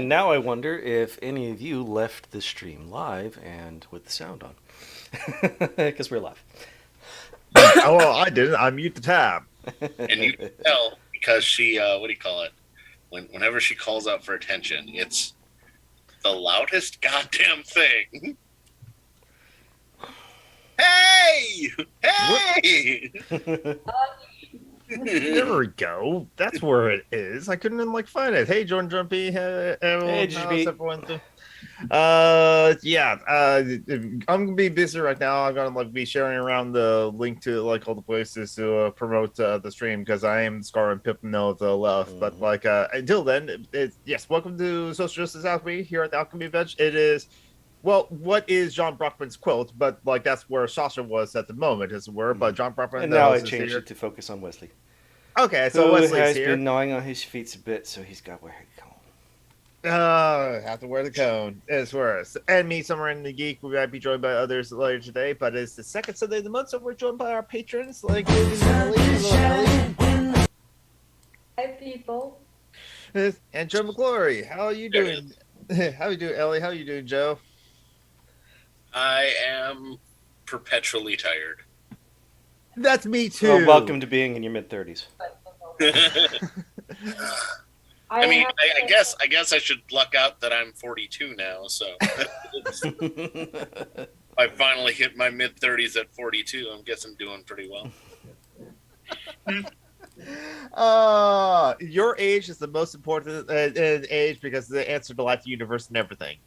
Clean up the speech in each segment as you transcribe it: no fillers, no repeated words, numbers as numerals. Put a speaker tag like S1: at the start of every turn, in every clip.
S1: And now I wonder if any of you left the stream live and with the sound on. Because we're live.
S2: Oh, well, I didn't. I mute the tab.
S3: And you can tell because she, what do you call it? Whenever she calls out for attention, it's the loudest goddamn thing. Hey! Hey!
S2: There we go. That's where it is. I couldn't even find it. Hey, Jordan Jumpy. Hey,
S1: Hey,
S2: how's everyone doing? I'm gonna be busy right now. I'm gonna be sharing around the link to all the places to promote the stream because I am Scar and Pip know the left. But until then, yes, welcome to Social Justice Alchemy here at the Alchemy event. It is. Well, what is John Brockman's quilt? But that's where Sasha was at the moment, as it were. But John Brockman,
S1: and now I changed it to focus on Wesley.
S2: Okay, so Wesley's
S1: has
S2: here.
S1: Been gnawing on his feet a bit, so he's got to wear a cone.
S2: Have to wear the cone. It's worse. And me, Summer and the Geek, we might be joined by others later today. But it's the second Sunday of the month, so we're joined by our patrons, like
S4: Hi, people.
S2: and Joe McGlory. How are you doing? How are you doing, Ellie? How are you doing, Joe?
S3: I am perpetually tired.
S2: That's me too.
S1: Well, welcome to being in your mid-30s.
S3: I mean, I guess I should luck out that I'm 42 now. So I finally hit my mid-30s at 42. I guess I'm doing pretty well.
S2: Your age is the most important age because the answer to life, the universe, and everything.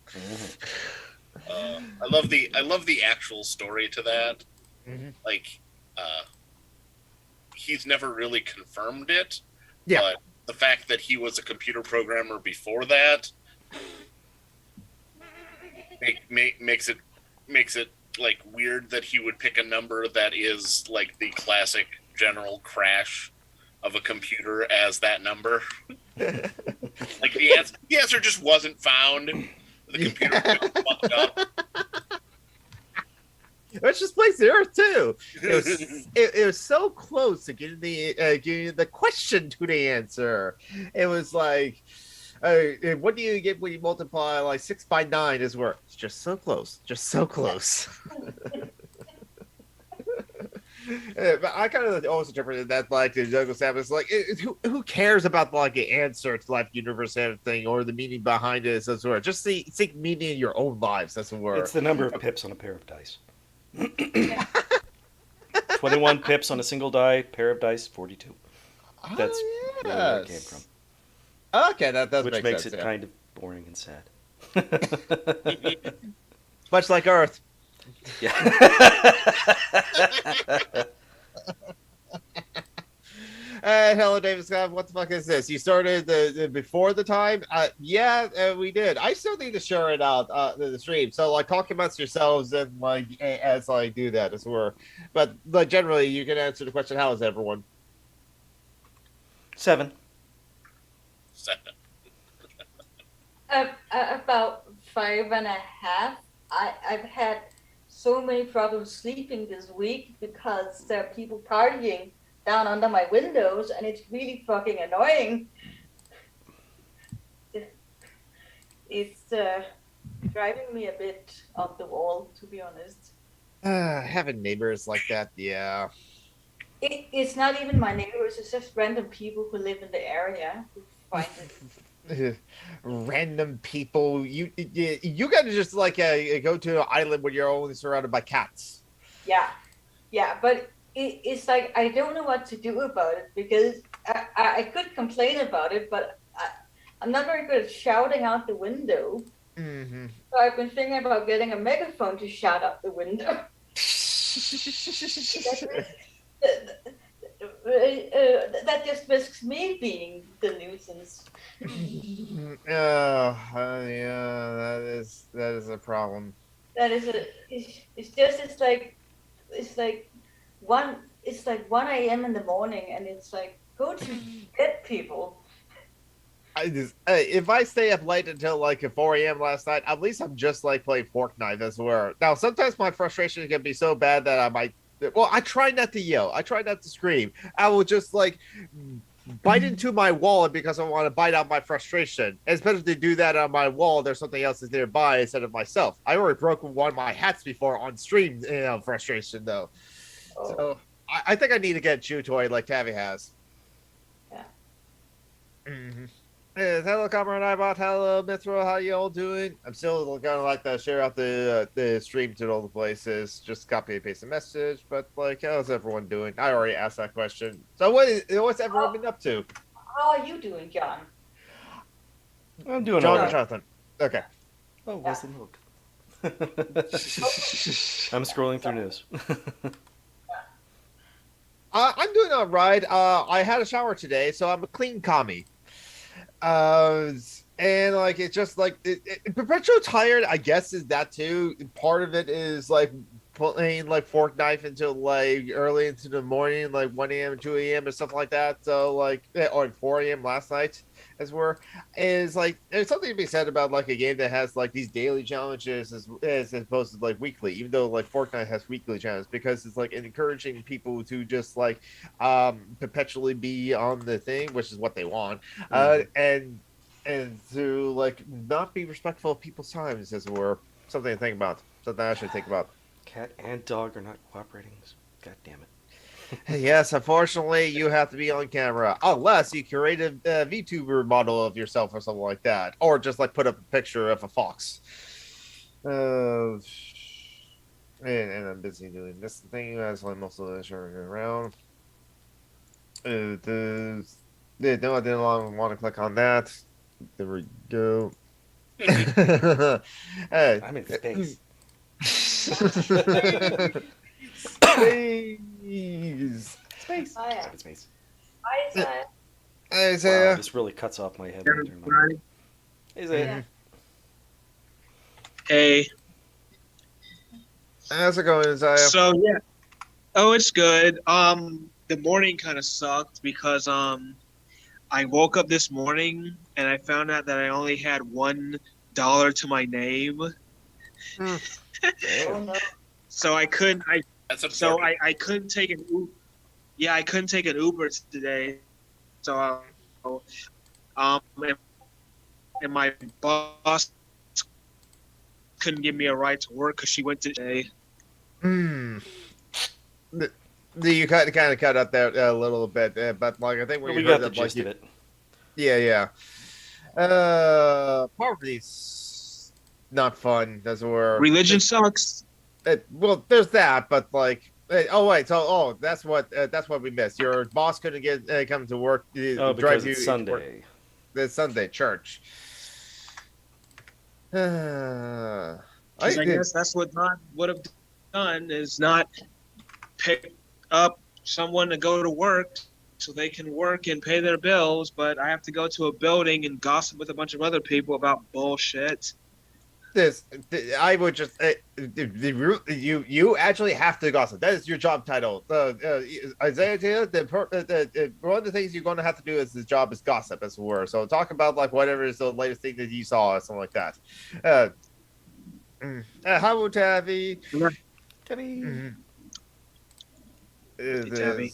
S3: I love the actual story to that.
S2: Mm-hmm.
S3: He's never really confirmed it.
S2: Yeah.
S3: But the fact that he was a computer programmer before that makes it weird that he would pick a number that is like the classic general crash of a computer as that number. The answer just wasn't found. The computer fucked up.
S2: Let's just play 0-2. It was so close to getting the question to the answer. It was like, what do you get when you multiply 6 by 9? Is where it's just so close, But I kind of always interpreted that the Douglas Adams who cares about the answer to life, universe, and everything, or the meaning behind it, as it were. Just seek meaning in your own lives, as it were.
S1: It's the number of pips on a pair of dice. 21 pips on a single die, pair of dice, 42. That's where it came from.
S2: Okay, that does
S1: which
S2: make
S1: makes
S2: sense,
S1: it kind of boring and sad.
S2: Much like Earth.
S1: Yeah.
S2: Hello, David Scott. What the fuck is this? You started before the time? Yeah, we did. I still need to share it out the stream. So talk amongst yourselves and as I do that as well. But generally, you can answer the question. How is everyone?
S1: 7.
S4: About 5.5. I've had so many problems sleeping this week because there are people partying down under my windows, and it's really fucking annoying. It's driving me a bit off the wall, to be honest.
S2: Having neighbors like that, yeah.
S4: It's not even my neighbors, it's just random people who live in the area who find it.
S2: Random people. You gotta just go to an island where you're only surrounded by cats.
S4: Yeah, but it's I don't know what to do about it because I could complain about it, but I'm not very good at shouting out the window.
S2: Mm-hmm.
S4: So I've been thinking about getting a megaphone to shout out the window. That just risks me being the nuisance.
S2: Yeah, that is a problem.
S4: It's like 1 a.m. in the morning, and it's go to bed, people.
S2: If I stay up late until 4 a.m. last night, at least I'm just playing Fortnite as well. Now sometimes my frustration can be so bad that I might. Well, I try not to yell. I try not to scream. I will just bite into my wallet because I want to bite out my frustration. It's better to do that on my wall. There's something else that's nearby instead of myself. I already broke one of my hats before on stream, frustration though.
S4: Oh,
S2: So I think I need to get a chew toy like Tavi has.
S4: yeah.
S2: Mm-hmm. Hello, Comrade Ibot. Hello, Mithra. How you all doing? I'm still gonna like to share out the stream to all the places. Just copy and paste the message. But like, how's everyone doing? I already asked that question. So what's everyone been up to?
S4: How are you doing, John?
S1: I'm doing
S2: John
S1: all
S2: or
S1: right.
S2: Jonathan? Okay.
S1: Oh, where's the milk? I'm scrolling through news.
S2: I'm doing all right. I had a shower today, so I'm a clean commie. And like it's just like perpetual tired, I guess, is that too. Part of it is like playing like fork knife until like early into the morning, like 1 a.m. 2 a.m. and stuff like that. So like or 4 a.m. last night as were is like there's something to be said about like a game that has like these daily challenges as opposed to like weekly, even though like Fortnite has weekly challenges, because it's like encouraging people to just like perpetually be on the thing, which is what they want. And to like not be respectful of people's times, as it were. Something to think about. Something I should think about.
S1: Cat and dog are not cooperating. God damn it.
S2: Yes, unfortunately, you have to be on camera unless you create a VTuber model of yourself or something like that, or just like put up a picture of a fox. And I'm busy doing this thing as I'm also showing around. No, I didn't want to click on that. There we go.
S1: I'm in space. Space.
S4: Hi,
S1: I'm in space.
S4: Isaiah.
S2: Hey,
S1: Wow,
S2: Isaiah.
S1: this really cuts off my head. When I turn my head. Hey, Zay.
S4: Yeah.
S5: Hey,
S2: How's it going, Isaiah?
S5: so yeah. Oh, it's good. The morning kind of sucked because I woke up this morning and I found out that I only had $1 to my name,
S4: Oh
S1: Damn.
S4: no.
S5: so I couldn't.
S3: That's
S5: So
S3: absurd.
S5: I couldn't take an Uber. Yeah, I couldn't take an Uber today. So and my boss couldn't give me a ride to work because she went today.
S2: Hmm. You kind of cut out there a little bit, but like I think
S1: Well,
S2: when
S1: we
S2: you
S1: got
S2: heard
S1: the
S2: that, like
S1: gist of it.
S2: yeah. Poverty's not fun, as it were.
S5: Religion sucks.
S2: Well, there's that, but like, oh wait, so that's what we missed. Your boss couldn't get come to work,
S1: Oh,
S2: drive
S1: because
S2: you
S1: it's
S2: into work
S1: Sunday.
S2: this Sunday church.
S5: Because I guess that's what God would have done, is not pick up someone to go to work so they can work and pay their bills, but I have to go to a building and gossip with a bunch of other people about bullshit.
S2: I would just you actually have to gossip. That is your job title. Isaiah, one of the things you're going to have to do is this job is gossip, as it were. So talk about like whatever is the latest thing that you saw, or something like that. Hello, Tavi.
S1: Tabby.
S5: Tavi.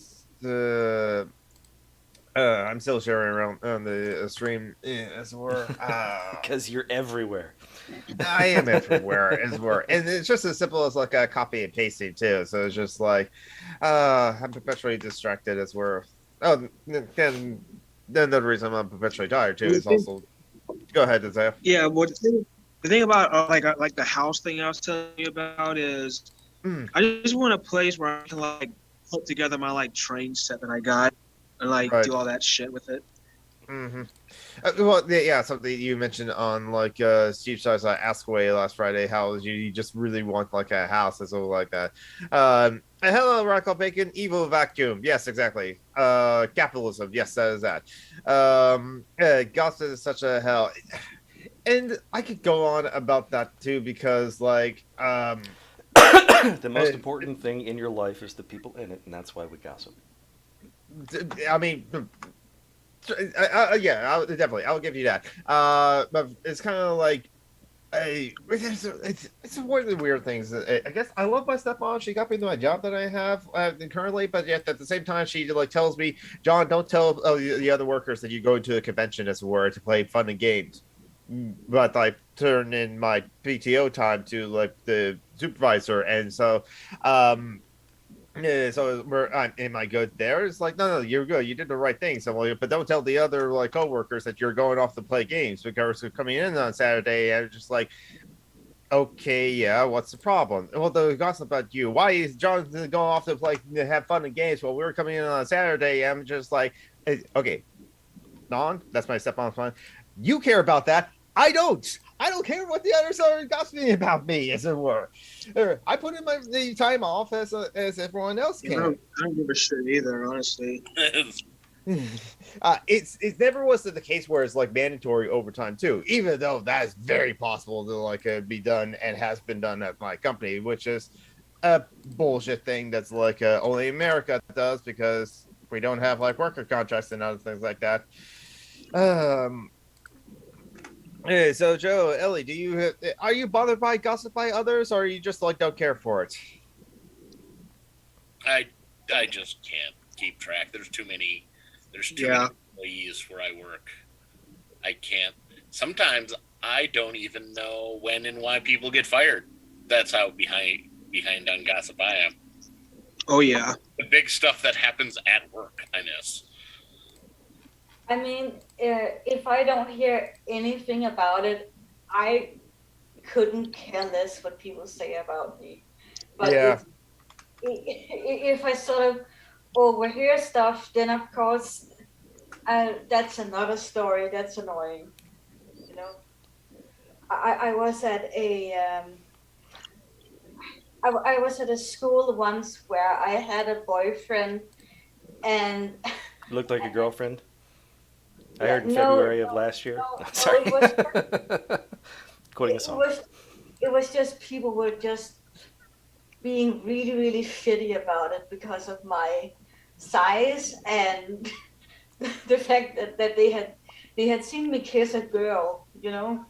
S2: I'm still sharing around on the stream, as it were.
S1: Because you're everywhere.
S2: I am everywhere, as it were, and it's just as simple as like a copy and pasting too. So it's just like, I'm perpetually distracted, as we're. Oh, and another reason I'm perpetually tired too is also. Go ahead, Isaiah.
S5: Yeah, well, the thing about like the house thing I was telling you about is, I just want a place where I can like put together my like train set that I got and like
S2: Right.
S5: do all that shit with it.
S2: Mm-hmm. Well, yeah, something you mentioned on like Steve Star's Ask Away last Friday, how you just really want like a house or something like that. Hello, Rocco Bacon, evil vacuum. Yes, exactly. Capitalism. Yes, that is that. Gossip is such a hell, and I could go on about that too because like
S1: The most important thing in your life is the people in it, and that's why we gossip.
S2: I mean. Yeah, definitely. I'll give you that. But it's kind of like It's one of the weird things. I guess I love my stepmom. She got me to my job that I have currently, but yet at the same time, she like tells me, John, don't tell the other workers that you go to a convention, as it were, to play fun and games. But I turn in my PTO time to like the supervisor, and so yeah, so am I good there? It's like, no, you're good. You did the right thing. So, well, but don't tell the other like coworkers that you're going off to play games because they're coming in on Saturday and just like, okay, yeah, what's the problem? Well, the gossip about you. Why is John going off to play to have fun and games while we're coming in on Saturday? I'm just like, okay, non, that's my stepmom's plan. You care about that. I don't. I don't care what the others are gossiping about me, as it were. I put in the time off as everyone else can.
S5: I don't give a shit either, honestly.
S2: It never was the case where it's like mandatory overtime too, even though that is very possible to like be done and has been done at my company, which is a bullshit thing that's like only America does because we don't have like worker contracts and other things like that. So Joe, Ellie, are you bothered by gossip by others, or you just like don't care for it?
S3: I just can't keep track. There's too many employees where I work. I can't. Sometimes I don't even know when and why people get fired. That's how behind on gossip I am.
S5: Oh yeah.
S3: The big stuff that happens at work, I guess.
S4: I mean, if I don't hear anything about it, I couldn't care less what people say about me. But
S2: yeah.
S4: if I sort of overhear stuff, then of course, that's another story. That's annoying. You know, I was at I was at a school once where I had a boyfriend, and
S1: Looked like a girlfriend. I
S4: Yeah,
S1: heard in February of last year. Sorry.
S4: it was
S1: Quoting a song.
S4: it was just people were just being really, really shitty about it because of my size and the fact that they had seen me kiss a girl, you know.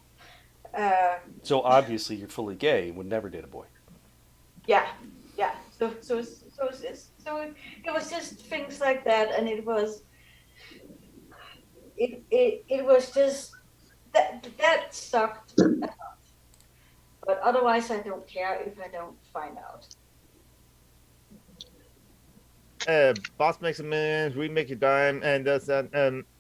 S1: So obviously you're fully gay. Would never date a boy.
S4: Yeah. So it was just things like that, and it was just that sucked. But otherwise, I don't care if I don't find out.
S2: Boss makes a million, we make a dime, and does that.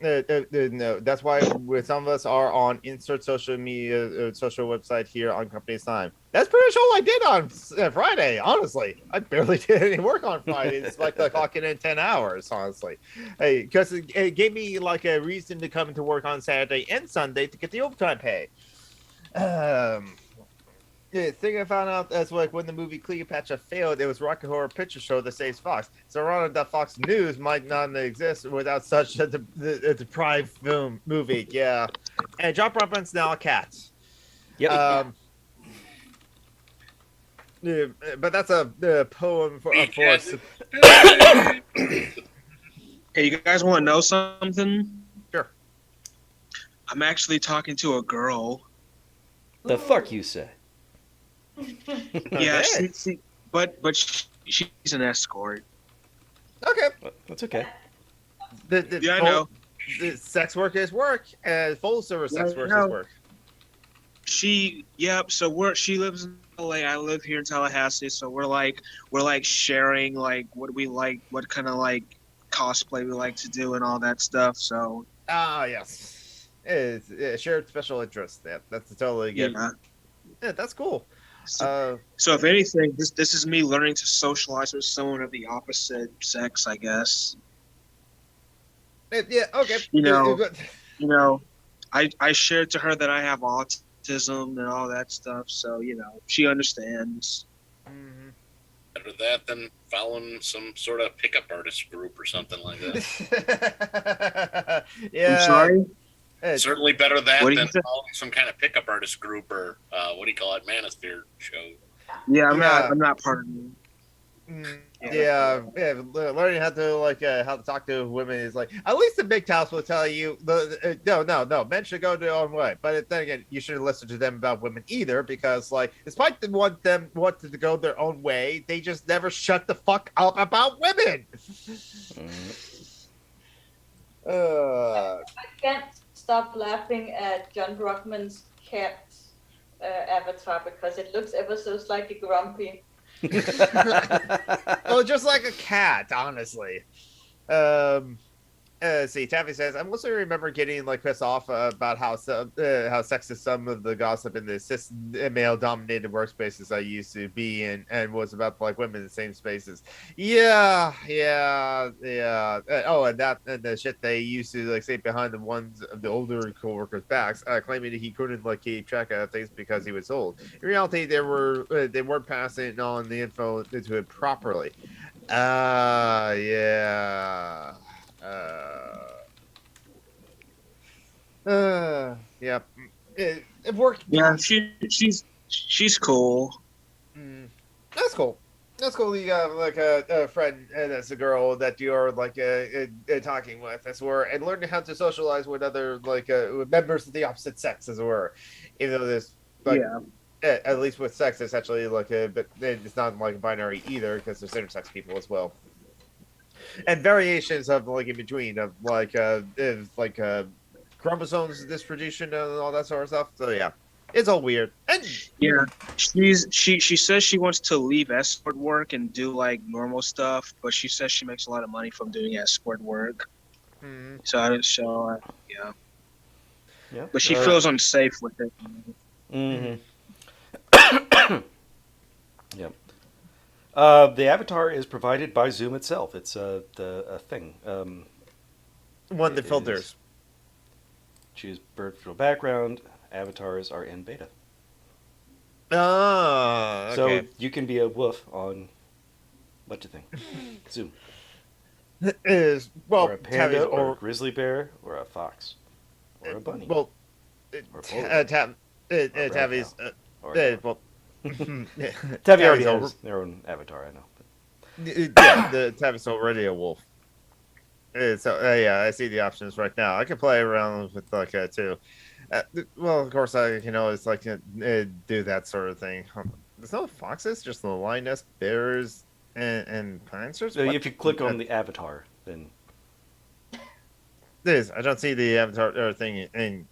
S2: No, that's why some of us are on insert social media, social website here on Company's Time. That's pretty much all I did on Friday. Honestly, I barely did any work on Friday. It's like the clocking in 10 hours. Honestly, hey, because it gave me like a reason to come to work on Saturday and Sunday to get the overtime pay. Yeah, thing I found out is like when the movie Cleopatra failed, it was Rocky Horror Picture Show that saves Fox. So around that Fox News might not exist without such a deprived film movie. Yeah, and John Broadbent's now a cat.
S1: Yep.
S2: Yeah, but that's a poem for.
S5: Hey, you guys want to know something?
S2: Sure.
S5: I'm actually talking to a girl.
S1: The fuck you say?
S5: Yeah, but she's an escort.
S2: Okay,
S1: That's okay.
S2: Yeah,
S5: I know.
S2: The sex work is work, and full service sex work is work.
S5: She lives in LA. I live here in Tallahassee, so we're like sharing like what we like, what kind of like cosplay we like to do, and all that stuff. So
S2: yes, it's a shared special interest. Yeah, that's totally good. Yeah, that's cool.
S5: So if anything, this is me learning to socialize with someone of the opposite sex, I guess.
S2: Yeah, okay.
S5: You know, I shared to her that I have autism and all that stuff, so she understands.
S2: Mm-hmm.
S3: Better that than following some sort of pickup artist group or something like that.
S2: Yeah.
S5: I'm sorry?
S3: Certainly better that than following some kind of pickup artist group or what do you call it, Manosphere show.
S5: Yeah, I'm not part of it.
S2: Learning how to talk to women is like, at least the big house will tell you no, men should go their own way. But then again, you shouldn't listen to them about women either, because like, despite them want to go their own way, they just never shut the fuck up about women.
S4: I can't stop laughing at John Brockman's cat avatar because it looks ever so slightly grumpy.
S2: Well, just like a cat, honestly. See, Taffy says, I mostly remember getting like pissed off about how sexist some of the gossip in the cis male-dominated workspaces I used to be in, and was about like women in the same spaces. Yeah. Oh, and the shit they used to like say behind the ones of the older coworkers' backs, claiming that he couldn't like keep track of things because he was old. In reality, they weren't passing on the info into it properly. Yeah. Yeah. It worked.
S5: Yeah, she's cool.
S2: That's cool. That's cool. You got like a friend that's a girl that you're like talking with, as it were, and learning how to socialize with other like members of the opposite sex, as it were. Even though there's like, at least with sex, it's actually like but it's not like binary either, because there's intersex people as well. And variations of like in between of like chromosomes distribution and all that sort of stuff. So yeah, it's all weird. And
S5: yeah, she says she wants to leave escort work and do like normal stuff, but she says she makes a lot of money from doing escort work. So I didn't show. Yeah. But she feels unsafe with it.
S1: Yep. The avatar is provided by Zoom itself. It's a thing.
S2: One that filters.
S1: Choose virtual background. Avatars are in beta.
S2: Oh, okay.
S1: So you can be a wolf on what do you think? Zoom.
S2: Is
S1: or a panda, or a grizzly bear, or a fox, or a bunny.
S2: Well,
S1: Tavi's.
S2: Well,
S1: Tavi already has their own avatar, I know.
S2: Yeah, the Tavi's already a wolf. So yeah, I see the options right now. I can play around with like too. Well, of course, I can always like do that sort of thing. There's no foxes, just the lioness, bears, and panthers.
S1: So if you click on the avatar, then
S2: this I don't see the avatar thing, and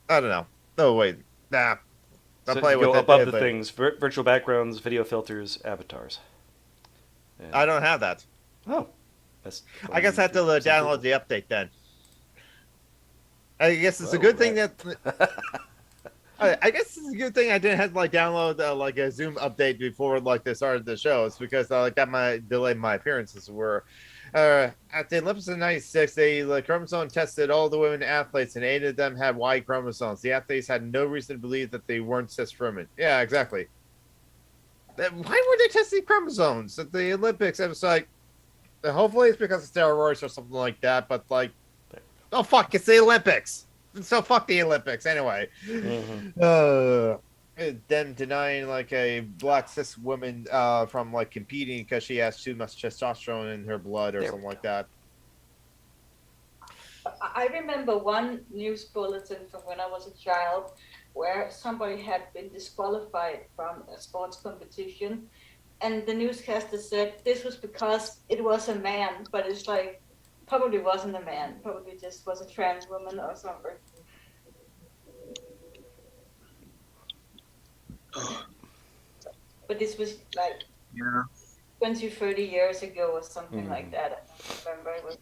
S2: I don't know. Oh wait, nah.
S1: I'll play with go above the things: virtual backgrounds, video filters, avatars.
S2: And I don't have that.
S1: Oh,
S2: I guess I have to download the update then. I guess it's a good thing that. I guess it's a good thing I didn't have to like download like a Zoom update before like the start of the show. It's because that might delay my appearances. Were at the Olympics of '96, they chromosome tested all the women athletes, and 8 of them had Y chromosomes. The athletes had no reason to believe that they weren't cis-ferment. Yeah, exactly. Why were they testing chromosomes at the Olympics? It was like, hopefully it's because of steroids or something like that. But like, oh fuck, it's the Olympics. So fuck the Olympics anyway. Them denying like a black cis woman from like competing because she has too much testosterone in her blood or something like that.
S4: I remember one news bulletin from when I was a child where somebody had been disqualified from a sports competition, and the newscaster said this was because it was a man, but it's like probably wasn't a man, probably just was a trans woman or something. But this was like 20, 30 years ago or something like that. I remember it was.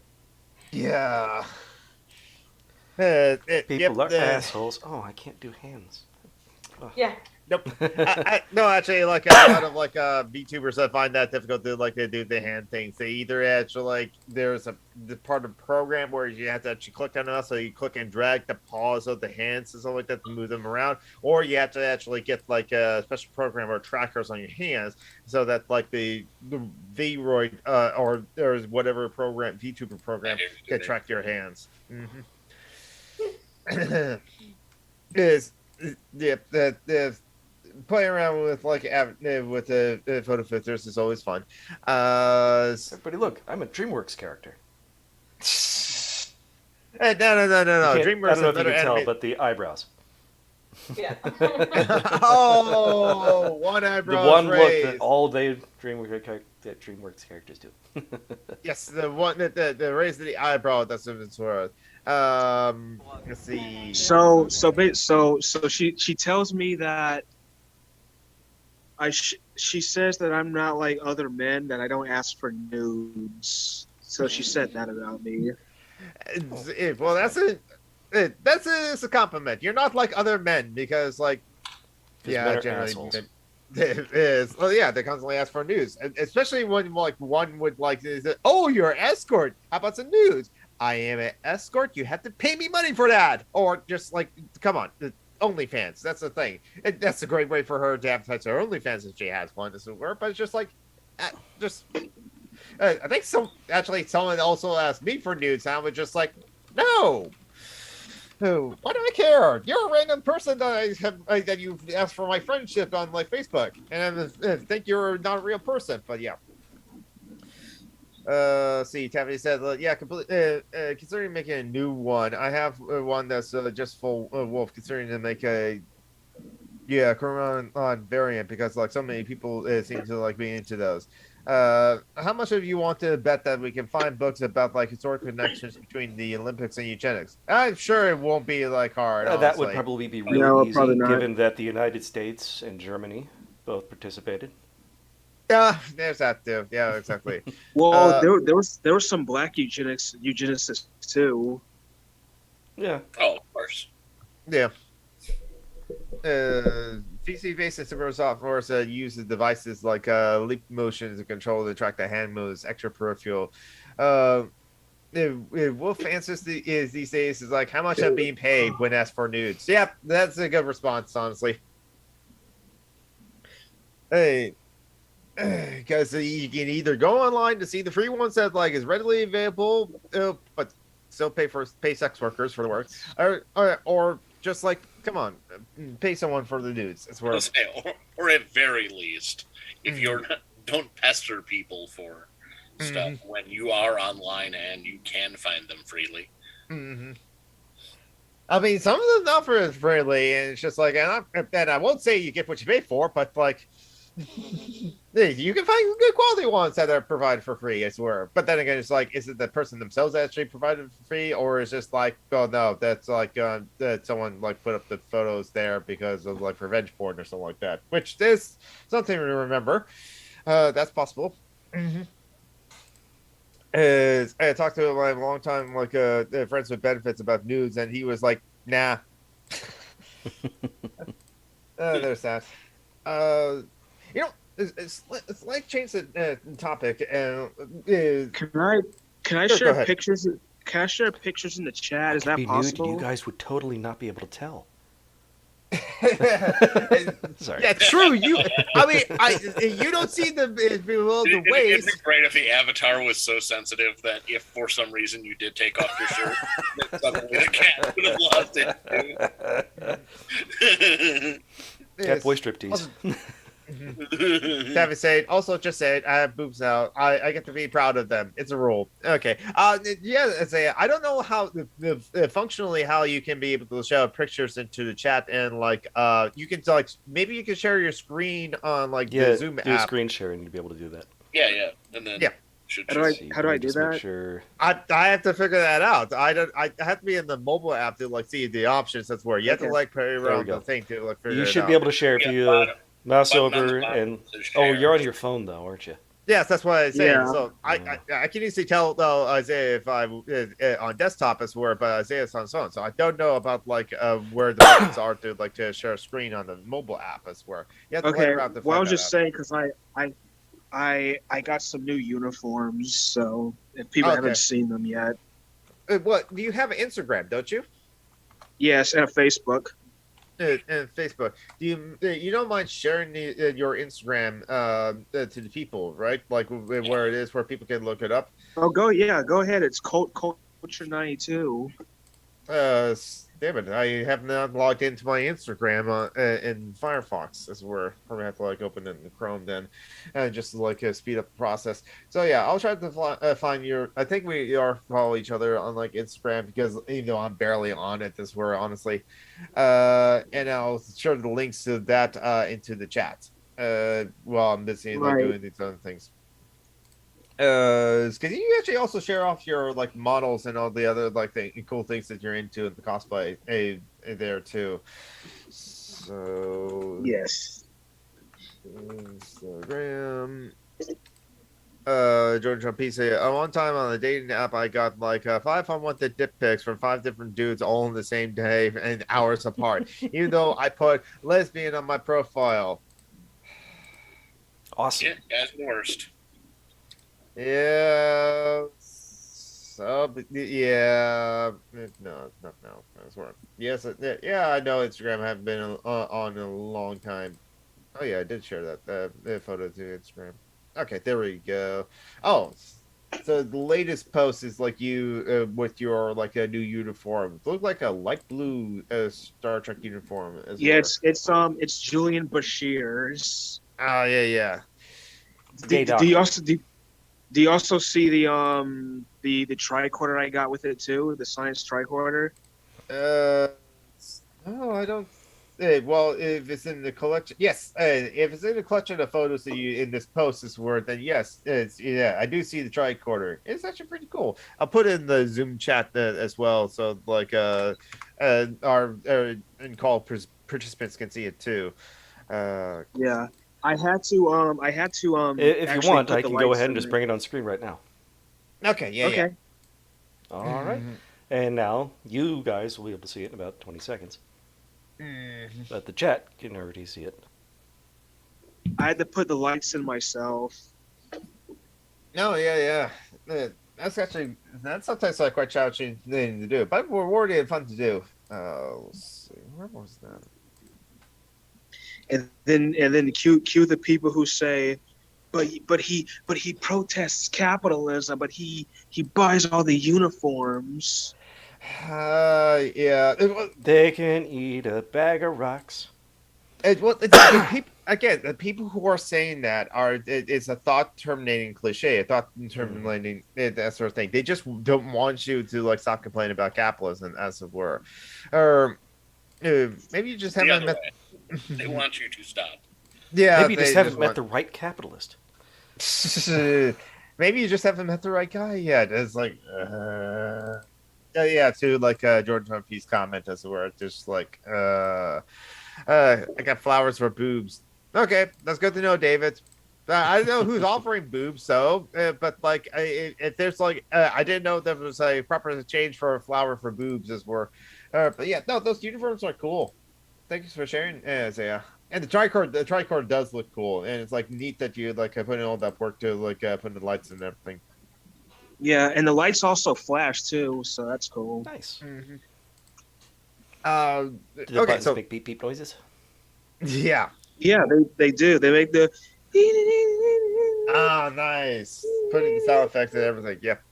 S2: Yeah.
S1: People are assholes. Oh, I can't do hands.
S4: Oh. Yeah.
S2: Nope. No, actually, like a lot of like VTubers that find that difficult to like to do the hand things. They either actually like there's the part of the program where you have to actually click on it, so you click and drag the paws of the hands and stuff like that to move them around, or you have to actually get like a special program or trackers on your hands so that like the Vroid or there's whatever program VTuber program can track your hands. playing around with with the photo filters is always fun.
S1: Everybody, look, I'm a DreamWorks character.
S2: No.
S1: I
S2: DreamWorks
S1: don't know
S2: have
S1: if you
S2: better
S1: can tell,
S2: anime.
S1: but the eyebrows.
S4: Yeah.
S2: Oh, one
S1: The
S2: eyebrow
S1: one look that
S2: raised.
S1: all day DreamWorks characters do.
S2: Yes, the one that the raise of the eyebrow. That's what it's worth. Let's see.
S5: So she tells me that she says that I'm not like other men, that I don't ask for nudes. So she said that about me.
S2: Well, it's a compliment. You're not like other men because
S1: Men are
S2: generally
S1: assholes.
S2: it is. Well, yeah, they constantly ask for news, especially when like one would like say, "Oh, you're an escort. How about some news?" I am an escort. You have to pay me money for that, or just like, come on, OnlyFans. That's the thing. That's a great way for her to advertise her OnlyFans if she has one. This would work, but it's just like, just. I think someone also asked me for nudes, and I was just like, no. Why do I care? You're a random person that you asked for my friendship on like Facebook, and I think you're not a real person. But yeah. See, Taffy said, yeah, completely. Considering making a new one, I have one that's just full wolf. Considering to make a Quran variant because like so many people seem to like be into those. How much of you want to bet that we can find books about like historic connections between the Olympics and eugenics? I'm sure it won't be like hard.
S1: That would probably be really
S5: No,
S1: easy,
S5: probably not.
S1: given that the United States and Germany both participated.
S2: Yeah, there's that too. Yeah, exactly.
S5: Well, there was some black eugenicists too.
S1: Yeah.
S3: Oh, of course.
S2: Yeah. PC-based consumer software uses devices like leap motions to control to track the hand moves, extra peripheral. Wolf answers is these days is like, how much I'm being paid when asked for nudes. Yep, that's a good response, honestly. Hey, because you can either go online to see the free ones that like is readily available, but still pay sex workers for the work, or just like, come on, pay someone for the nudes. That's where,
S3: or at very least, if you're not, don't pester people for stuff when you are online and you can find them freely.
S2: Mm-hmm. I mean, some of them offer it freely, and it's just like, and I won't say you get what you pay for, but like, you can find good quality ones that are provided for free, I swear. But then again, it's like, is it the person themselves that actually provided for free, or is just like, oh no, that's like that someone like put up the photos there because of like revenge porn or something like that, which is something to remember. That's possible. Mm-hmm. I talked to my longtime like friends with benefits about nudes, and he was like, nah. There's that. You know, it's like change the topic.
S5: Can I share pictures? Can I share pictures in the chat? Is that possible?
S1: Nude, you guys would totally not be able to tell. Sorry.
S2: Yeah, true. You don't see the below the waist.
S3: It'd be great if the avatar was so sensitive that if for some reason you did take off your shirt, that suddenly the cat would have lost it.
S1: Cat boy striptease.
S2: Taffy said, also just said, I have boobs now. I get to be proud of them. It's a rule. Okay. Yeah, I don't know how functionally how you can be able to show pictures into the chat, and like you can like maybe you can share your screen on like the Zoom
S1: do
S2: app.
S1: Screen sharing to be able to do that.
S3: Yeah, and then
S5: How do I do that?
S1: Sure.
S2: I have to figure that out. I have to be in the mobile app to like see the options. That's where you have to like play around the thing to like figure it out.
S1: You should be able to share if you mouse over and you're on your phone though, aren't you?
S2: Yes, that's what I say.
S5: Yeah.
S2: So I can easily tell though Isaiah if I on desktop as where, but Isaiah's on his phone, so I don't know about like where the buttons are to like to share a screen on the mobile app as where. You have to play around to
S5: well, I
S2: find
S5: was
S2: that
S5: just
S2: out.
S5: saying because I got some new uniforms, so if people haven't seen them yet.
S2: What do you have an Instagram? Don't you?
S5: Yes, and a Facebook.
S2: And Facebook. Do you don't mind sharing your Instagram to the people, right? Like where it is, where people can look it up.
S5: Oh, go ahead. It's Culture 92.
S2: damn it! I have not logged into my Instagram in Firefox, as we're probably have to like open it in Chrome then, just to like speed up the process. So yeah, I'll try to find your. I think we are follow each other on like Instagram because even though I'm barely on it, this were honestly, and I'll share the links to that into the chat. While I'm busy like
S5: Right.
S2: doing these other things. Because you actually also share off your like models and all the other like cool things that you're into in the cosplay there too. So
S5: Yes.
S2: Instagram. George P say one time on the dating app I got like 5 unwanted dick pics from 5 different dudes all in the same day and hours apart. Even though I put lesbian on my profile.
S1: Awesome.
S3: Yeah, guys, the worst.
S2: Yeah. So, yeah. No. That's work. Yes. Yeah, I know Instagram. I haven't been on in a long time. Oh, yeah, I did share that photo to Instagram. Okay, there we go. Oh, so the latest post is like you with your like a new uniform. It looked like a light blue Star Trek uniform as
S5: Yeah,
S2: well.
S5: it's Julian Bashir's.
S2: Oh, yeah.
S1: Gay
S5: Do you
S1: doctor.
S5: do you also see the tricorder I got with it too? The science tricorder.
S2: Uh, no, I don't. Well, if it's in the collection, yes. If it's in the collection of photos that you in this post this word, then yes, yeah. I do see the tricorder. It's actually pretty cool. I'll put it in the Zoom chat as well, so like our and call participants can see it too.
S5: Yeah, I had to
S1: If you
S5: actually
S1: want,
S5: put
S1: I
S5: the
S1: can go
S5: lights
S1: ahead
S5: in
S1: and just
S5: there.
S1: bring it on screen right now.
S2: Okay, yeah.
S5: Okay.
S1: All right. And now you guys will be able to see it in about 20 seconds. But the chat can already see it.
S5: I had to put the lights in myself.
S2: No, yeah. That's sometimes like quite challenging thing to do, but rewarding and fun to do. Let's see, where was that?
S5: And then cue the people who say, but he protests capitalism, but he buys all the uniforms.
S2: Yeah.
S1: They can eat a bag of rocks.
S2: The people again. The people who are saying that it's a thought terminating cliche, a thought terminating that sort of thing. They just don't want you to like stop complaining about capitalism, as it were, or maybe you just
S3: The
S2: haven't
S3: other
S2: met.
S3: way, they want you to stop.
S2: Yeah,
S1: Maybe you just
S2: they
S1: haven't
S2: just
S1: met
S2: want.
S1: the right capitalist.
S2: Maybe you just haven't met the right guy yet. It's like, yeah, to like Jordan Trumpy's comment as it were, just like, I got flowers for boobs. Okay, that's good to know, David. I don't know who's offering boobs, so, but like, if there's like, I didn't know there was a proper exchange for a flower for boobs as were, but yeah, no, those uniforms are cool. Thank you for sharing, Zaya. And the tricord does look cool, and it's like neat that you like put in all that work to like put the lights and everything.
S5: Yeah, and the lights also flash too, so that's cool.
S1: Nice.
S2: Mm-hmm.
S1: Do the
S2: Okay,
S1: buttons
S2: so
S1: make beep beep noises?
S2: yeah.
S5: Yeah, they do. They make the.
S2: Ah, nice. Putting the sound effects and everything. Yep,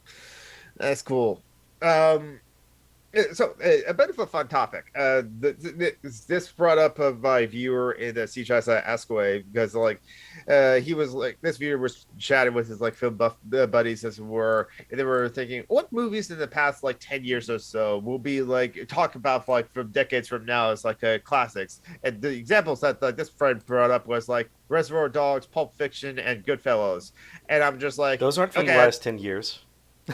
S2: that's cool. Um, so a bit of a fun topic. This brought up of my viewer in the CHS Askaway because like he was like this viewer was chatting with his like film buff buddies as it were, and they were thinking what movies in the past like 10 years or so will be like talk about like from decades from now as like classics. And the examples that like this friend brought up was like Reservoir Dogs, Pulp Fiction, and Goodfellas. And I'm just like,
S1: Those aren't from the
S2: okay.
S1: last 10 years.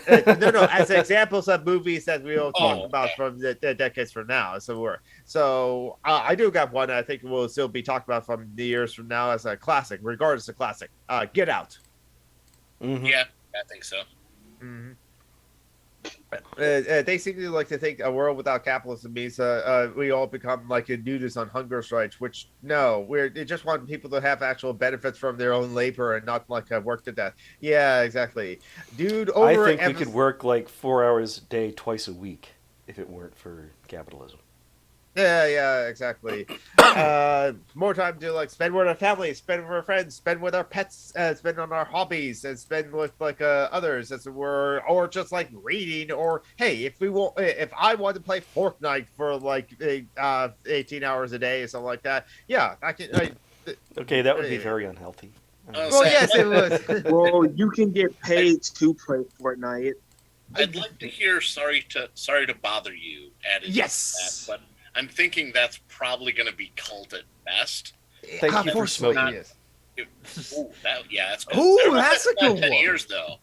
S2: No, as examples of movies that we'll talk
S3: Oh,
S2: about
S3: okay.
S2: from the decades from now. So I do got one I think we'll still be talked about from the years from now as a classic, regardless of classic. Get Out.
S1: Mm-hmm.
S3: Yeah, I think so.
S2: Mm-hmm. They seem to like to think a world without capitalism means we all become like nudists on hunger strikes, which no, they just want people to have actual benefits from their own labor and not like work to death. Yeah, exactly, dude.
S1: I think we could work like 4 hours a day, twice a week, if it weren't for capitalism.
S2: Yeah, exactly. More time to like spend with our family, spend with our friends, spend with our pets, spend on our hobbies, and spend with like others, as it were, or just like reading. Or hey, if I want to play Fortnite for like 18 hours a day or something like that, yeah, I can.
S1: Okay, that would be very unhealthy.
S2: Well, yes, it was.
S5: Well, you can get paid to play Fortnite.
S3: I'd like to hear "Sorry to Bother You" added.
S2: Yes.
S3: To that, but I'm thinking that's probably going to be cult at best.
S1: Thank you for smoking.
S2: Yes.
S3: That's good.
S2: Ooh, that's a good
S3: 10
S2: one.
S3: years though.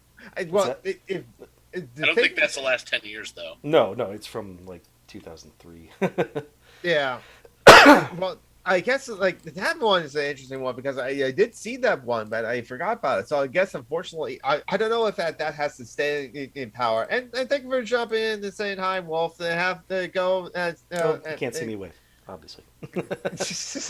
S2: Well,
S3: I don't think that's the last 10 years though.
S1: No, it's from like 2003.
S2: Yeah. Well, I guess like that one is an interesting one because I did see that one, but I forgot about it. So I guess unfortunately, I don't know if that has to stay in power. And thank you for jumping in and saying hi, Wolf. They have to go.
S1: You can't see me wave, obviously.
S2: That's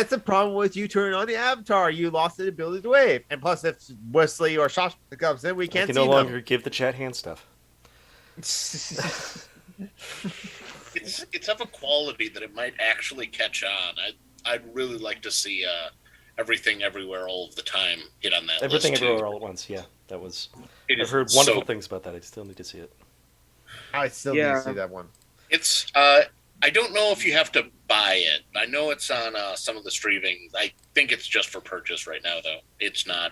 S2: the problem with you turning on the avatar. You lost the ability to wave, and plus, if Wesley or Shosh comes in, we can't see
S1: I can no
S2: them.
S1: longer give the chat hand stuff.
S3: It's of a quality that it might actually catch on. I'd really like to see Everything Everywhere All of the Time get on that
S1: Everything
S3: list
S1: Everywhere
S3: too.
S1: All at Once. Yeah, that was.
S3: I've
S1: heard wonderful things about that. I still need to see it.
S2: I still need to see that one.
S3: It's I don't know if you have to buy it. I know it's on some of the streaming. I think it's just for purchase right now, though. It's not,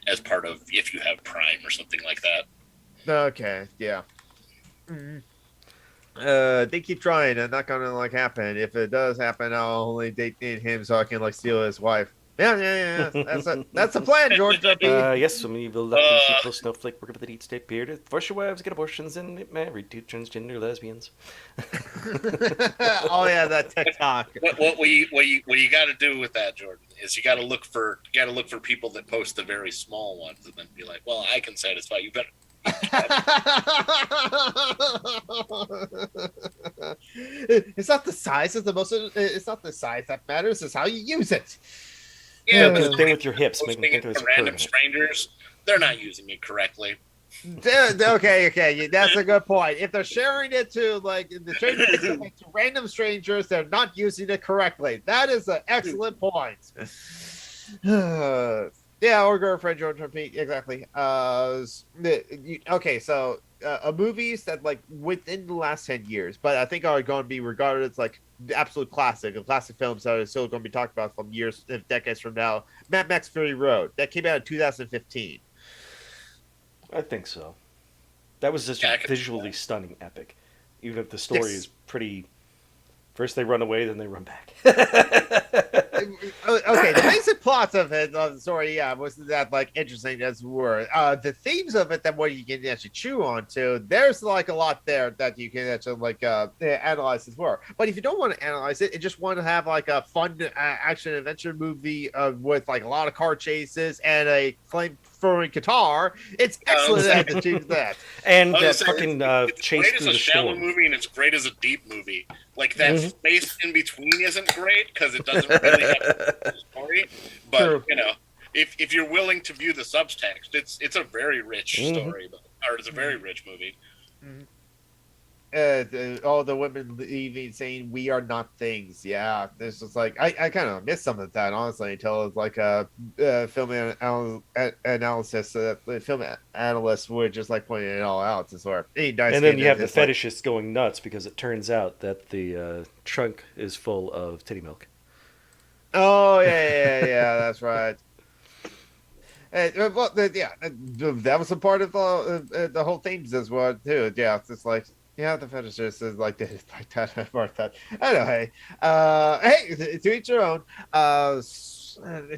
S3: as part of if you have Prime or something like that.
S2: Okay, yeah. Mm-hmm. They keep trying and not gonna like happen. If it does happen, I'll only date him so I can like steal his wife. Yeah. That's a plan, George W.
S1: Yes, some evil lucky people snowflake working with a deep state beard. Force your wives, get abortions, and get married to transgender lesbians.
S2: Oh yeah, that TikTok.
S3: What you got to do with that, Jordan, is you got to look for people that post the very small ones, and then be like, well, I can satisfy you better.
S2: It's not the size it's not the size that matters, it's how you use it.
S3: Yeah,
S1: but the thing with your hips, make them think
S3: to
S1: it's a
S3: random
S1: permanent.
S3: strangers, they're not using it correctly.
S2: Okay, that's a good point. If they're sharing it to to random strangers, they're not using it correctly. That is an excellent point. Yeah, or girlfriend, George Pete, exactly. Okay, so movies that like within the last 10 years, but I think are going to be regarded as like the absolute classic films that are still going to be talked about from years, decades from now. Mad Max Fury Road, that came out in 2015.
S1: I think so. That was just a visually stunning epic, even if the story is pretty. First they run away, then they run back.
S2: Okay, the basic plots of the story, was that like interesting as were. The themes of it, that what you can actually chew on to. There's like a lot there that you can actually like analyze as well. But if you don't want to analyze it, and just want to have like a fun action adventure movie with like a lot of car chases and a flame-throwing guitar, it's excellent at achieving that.
S1: And that fucking chase through the storm.
S3: It's great as a shallow movie, and it's great as a deep movie. Like that space in between isn't great because it doesn't really have a story. But
S1: True.
S3: If you're willing to view the subtext, it's a very rich story, or it's a very rich movie.
S2: All the women leaving saying we are not things. Yeah, this was like I kind of missed some of that honestly until it was like a film analysis. Film analysts were just like pointing it all out to sort of. And
S1: then you have the fetishists going nuts because it turns out that the trunk is full of titty milk.
S2: Oh yeah, that's right. Well, that was a part of the whole themes as well too. Yeah, it's just like. Yeah, the fetishist is like that about that. Anyway, hey, to each your own.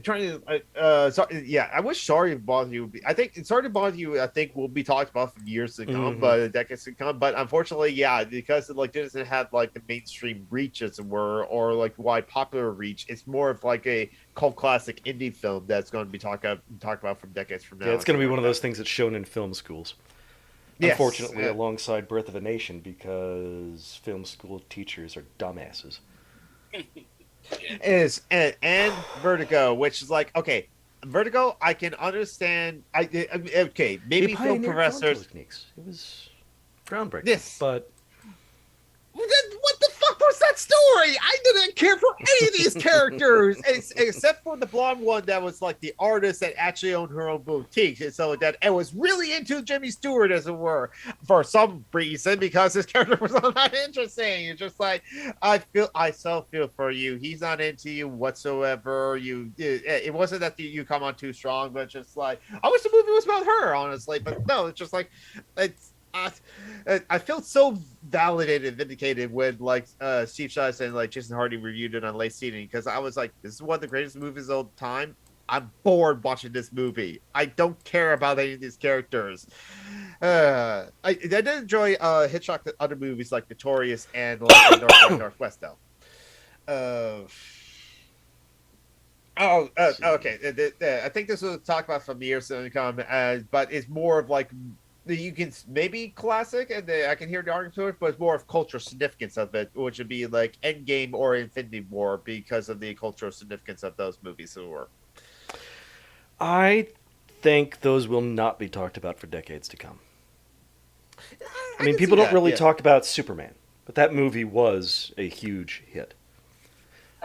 S2: Trying to, sorry, I wish Sorry to Bother You would be. I think Sorry to Bother You, I think, will be talked about for years to come, but decades to come. But unfortunately, because it doesn't have like the mainstream reach, as it were, or like wide popular reach. It's more of like a cult classic indie film that's going to be talked about from decades from now.
S1: Yeah, it's going to be one of those things that's shown in film schools.
S2: Yes,
S1: unfortunately, alongside Birth of a Nation, because film school teachers are dumbasses.
S2: And Vertigo, which is like, okay, Vertigo, I can understand. Okay, maybe film professors.
S1: Techniques. It was groundbreaking.
S2: Yes,
S1: but
S2: What the fuck was that story? I didn't care for any of these characters, except for the blonde one that was like the artist that actually owned her own boutique, and so that I was really into Jimmy Stewart, as it were, for some reason, because his character was not interesting. It's just like I so feel for you. He's not into you whatsoever. It wasn't that you come on too strong, but just like I wish the movie was about her, honestly. But no, it's just like it's. I felt so validated and vindicated when Steve Shives and Jason Hardy reviewed it on Late Seating, because I was like, this is one of the greatest movies of all time. I'm bored watching this movie. I don't care about any of these characters. I did enjoy Hitchcock's other movies like Notorious and Northwest though. Okay. I think this was talked about from years to come, but it's more of like you can maybe classic, and I can hear the argument to it, but it's more of cultural significance of it, which would be like Endgame or Infinity War, because of the cultural significance of those movies.
S1: I think those will not be talked about for decades to come. I mean, people don't really talk about Superman, but that movie was a huge hit.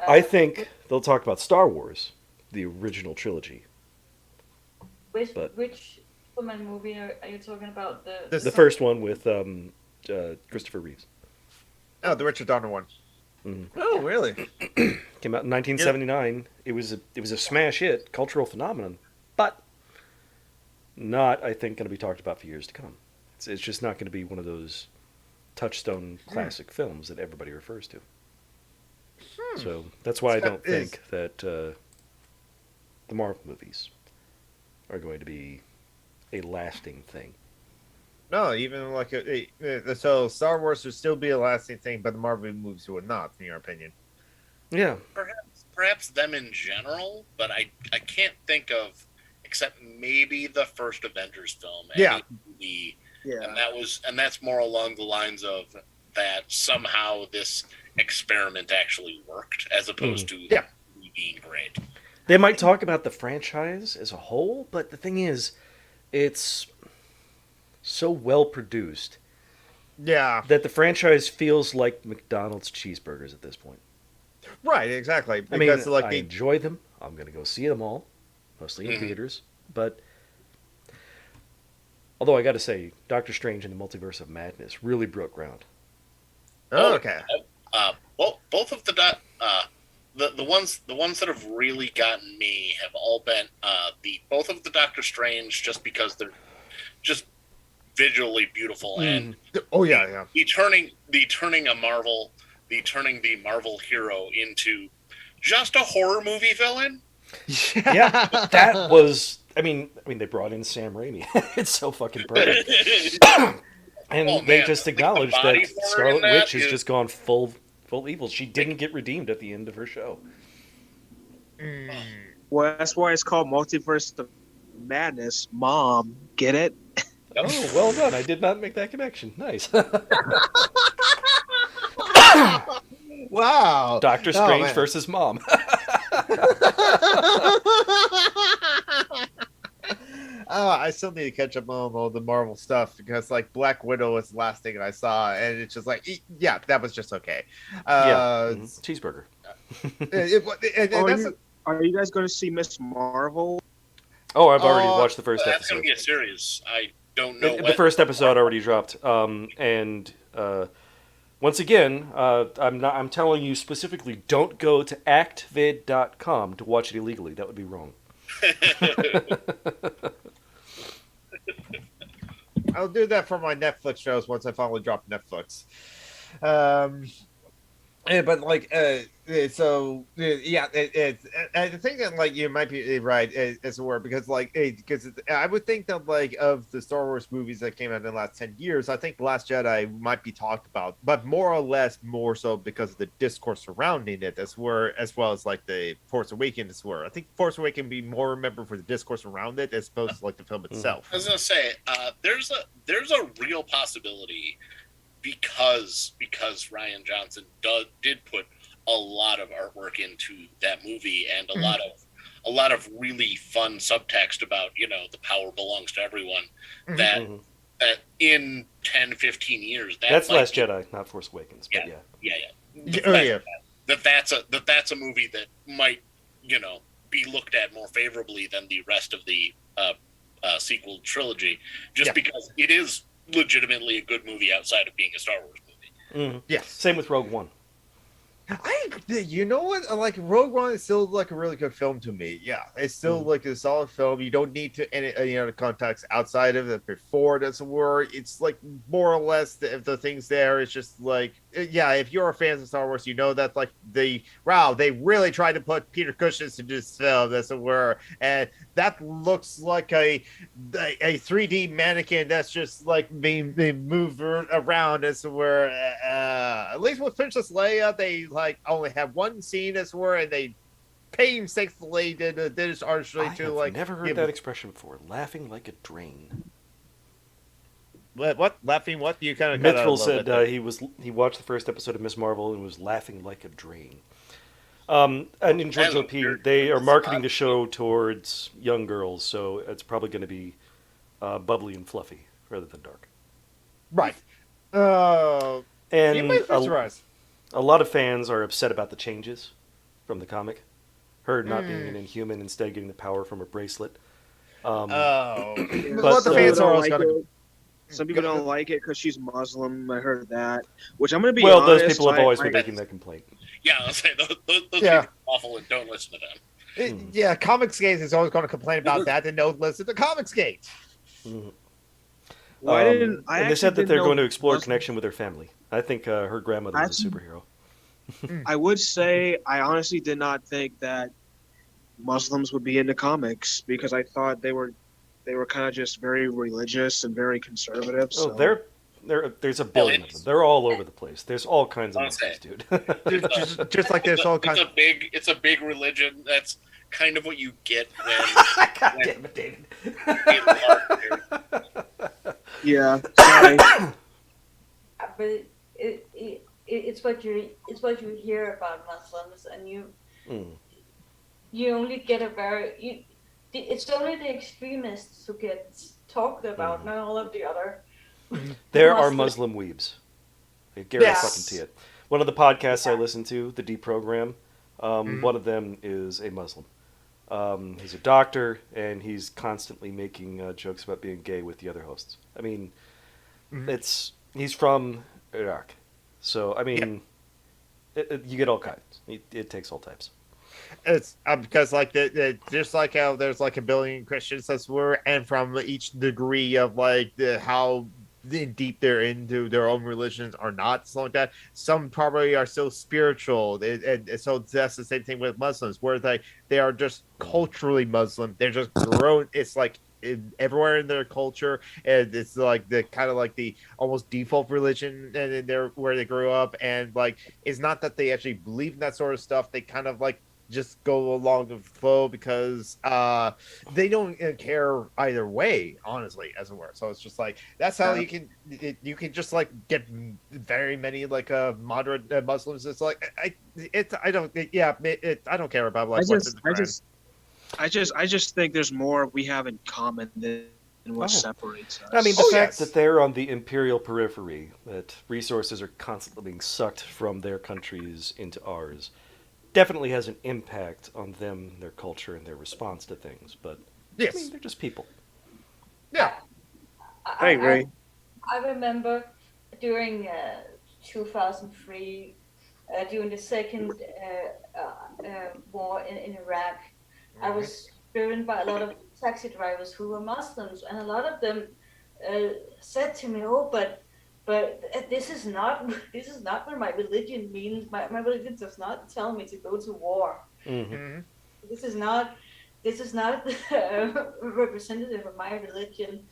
S1: I think they'll talk about Star Wars, the original trilogy.
S4: Which Superman movie are you talking about?
S1: The first one with Christopher Reeves.
S2: Oh, the Richard Donner one.
S1: Mm-hmm.
S2: Oh, really?
S1: Came out in 1979. It was a smash hit, cultural phenomenon, but not, I think, going to be talked about for years to come. It's just not going to be one of those touchstone classic films that everybody refers to. So that's why I don't think that the Marvel movies are going to be a lasting thing.
S2: No, even like so Star Wars would still be a lasting thing, but the Marvel movies would not, in your opinion.
S1: Yeah.
S3: Perhaps them in general, but I can't think of, except maybe the first Avengers film. And that's more along the lines of that somehow this experiment actually worked, as opposed to being great.
S1: They might talk about the franchise as a whole, but the thing is, it's so well produced that the franchise feels like McDonald's cheeseburgers at this point.
S2: Right, exactly.
S1: Because I enjoy them. I'm going to go see them all, mostly in theaters. But although I got to say, Doctor Strange and the Multiverse of Madness really broke ground.
S2: Oh, okay.
S3: Both of the ones that have really gotten me have all been both of the Doctor Strange, just because they're just visually beautiful, and the turning the Marvel hero into just a horror movie villain.
S1: Yeah, that was. I mean, they brought in Sam Raimi. It's so fucking perfect. And they just acknowledged that Scarlet Witch has just gone full evil. She didn't get redeemed at the end of her show.
S5: Well, that's why it's called Multiverse of Madness. Mom, get it?
S1: Oh, well done. I did not make that connection. Nice.
S2: Wow.
S1: Doctor Strange versus Mom.
S2: I still need to catch up on all the Marvel stuff, because Black Widow was the last thing I saw, and it's just that was just okay.
S1: Cheeseburger.
S5: Are you guys going to see Miss Marvel?
S1: Oh, I've already watched the first episode.
S3: That's going to be a series. I don't know.
S1: The first episode already dropped, and once again, I'm telling you specifically, don't go to actvid.com to watch it illegally. That would be wrong.
S2: I'll do that for my Netflix shows once I finally drop Netflix. The thing that you might be right as it were, because I would think that of the Star Wars movies that came out in the last 10 years, I think The Last Jedi might be talked about, but more so because of the discourse surrounding it, as well as the Force Awakens were. I think Force Awakens be more remembered for the discourse around it as opposed to the film itself.
S3: I was gonna say there's a real possibility, because Rian Johnson did put a lot of artwork into that movie, and a lot of really fun subtext about the power belongs to everyone, that that in 10, 15 years,
S1: that's Last Jedi, not Force Awakens. But
S3: yeah. That's a movie that might, be looked at more favorably than the rest of the sequel trilogy, just because it is legitimately a good movie outside of being a Star Wars movie.
S1: Mm-hmm. Yes. Same with Rogue One.
S2: You know what? Like Rogue One is still like a really good film to me. Yeah, it's still like a solid film. You don't need to any the context outside of it before it, as it were. It's like more or less the things there. It's just like if you're a fan of Star Wars, you know that like they really tried to put Peter Cushing into this film, as it were, and that looks like a 3D mannequin that's just like being moved around, as it were. At least with Princess Leia, they like only have one scene, as it were, and they painstakingly did this artistry to like.
S1: I've never heard that expression before. Laughing like a drain.
S2: What laughing? What you kind of
S1: Mithril said he watched the first episode of Ms. Marvel and was laughing like a drain. And in Georgia P, they are marketing the show towards young girls, so it's probably going to be bubbly and fluffy rather than dark.
S2: Right.
S1: And
S2: you might surprise.
S1: A lot of fans are upset about the changes from the comic. Her not being an Inhuman, instead getting the power from a bracelet.
S2: But
S5: the fans are always going to. Some people don't like it because she's Muslim. I heard that. Which I'm going to be honest.
S1: Well, those people have always been making that complaint.
S3: Yeah, I'll say those people are awful and don't listen to them.
S2: Comicsgate is always going to complain about that and don't listen to Comicsgate.
S1: And they said that they're going to explore a connection with her family. I think her grandmother was a superhero.
S5: I would say I honestly did not think that Muslims would be into comics, because I thought they were kind of just very religious and very conservative. So.
S1: There's a billion of them. They're all over the place. There's all kinds of Muslims, dude.
S2: just like there's all kinds.
S3: It's a big religion. That's kind of what you get when.
S1: God damn it, David.
S5: Yeah. Sorry.
S4: But it's what you hear about Muslims, and you only get it's only the extremists who get talked about, not all of the other.
S1: There are Muslim weebs. I guarantee it. One of the podcasts I listen to, the Deprogram, one of them is a Muslim. He's a doctor, and he's constantly making jokes about being gay with the other hosts. I mean, he's from Iraq. So, I mean, you get all kinds. It takes all types.
S2: It's because like just like how there's like a billion Christians, as were, and from each degree of like how deep they're into their own religions or not, something like that. Some probably are still spiritual, and so that's the same thing with Muslims, where they are just culturally Muslim. They're just grown. It's like everywhere in their culture, and it's like the kind of like the almost default religion, and they're where they grew up, and like it's not that they actually believe in that sort of stuff. They kind of like just go along the flow because they don't care either way, honestly, as it were. So it's just like that's how you can just like get very many like moderate Muslims. It's like I don't care about like what's in the Quran.
S5: I just think there's more we have in common than what separates us.
S1: I mean, the fact that they're on the imperial periphery, that resources are constantly being sucked from their countries into ours, definitely has an impact on them, their culture, and their response to things. But I mean, they're just people.
S2: Yeah,
S5: I agree.
S4: I remember during 2003, during the second war in Iraq, I was driven by a lot of taxi drivers who were Muslims, and a lot of them said to me, "Oh, but this is not what my religion means. My religion does not tell me to go to war.
S1: Mm-hmm.
S4: This is not representative of my religion."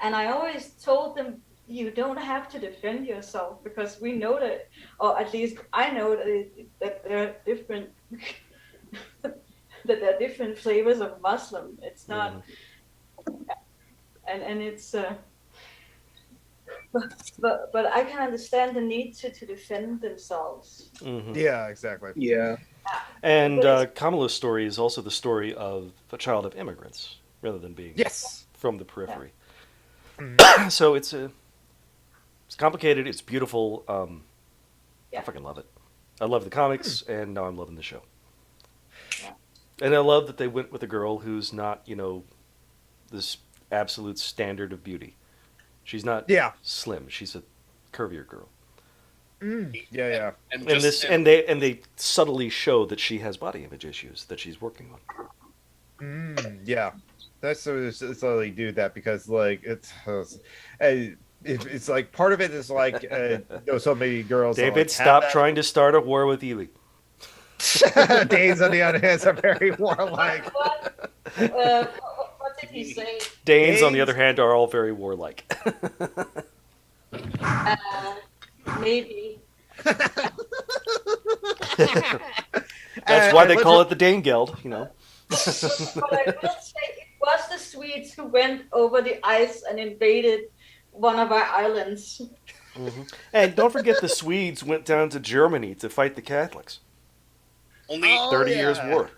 S4: And I always told them, you don't have to defend yourself, because we know that, or at least I know that there are different that there are different flavors of Muslim. It's not, and it's. But I can understand the need to defend themselves.
S1: Mm-hmm.
S2: Yeah, exactly.
S5: Yeah.
S1: And Kamala's story is also the story of a child of immigrants, rather than being from the periphery. So it's complicated. It's beautiful.
S4: Yeah.
S1: I fucking love it. I love the comics, and now I'm loving the show.
S4: Yeah.
S1: And I love that they went with a girl who's not, this absolute standard of beauty. She's not slim. She's a curvier girl.
S2: Yeah.
S3: And
S1: They subtly show that she has body image issues that she's working on.
S2: Yeah. That's so they do that because like it's like part of it is like so many girls.
S1: David,
S2: like,
S1: stop trying to start a war with Yui.
S2: Danes on the other hand are very warlike.
S4: What did he say?
S1: Danes, on the other hand, are all very warlike.
S4: Maybe.
S1: That's why they call it the Dane Guild,
S4: But I will say it was the Swedes who went over the ice and invaded one of our islands.
S1: Mm-hmm. And don't forget the Swedes went down to Germany to fight the Catholics.
S3: Only
S1: 30 years war.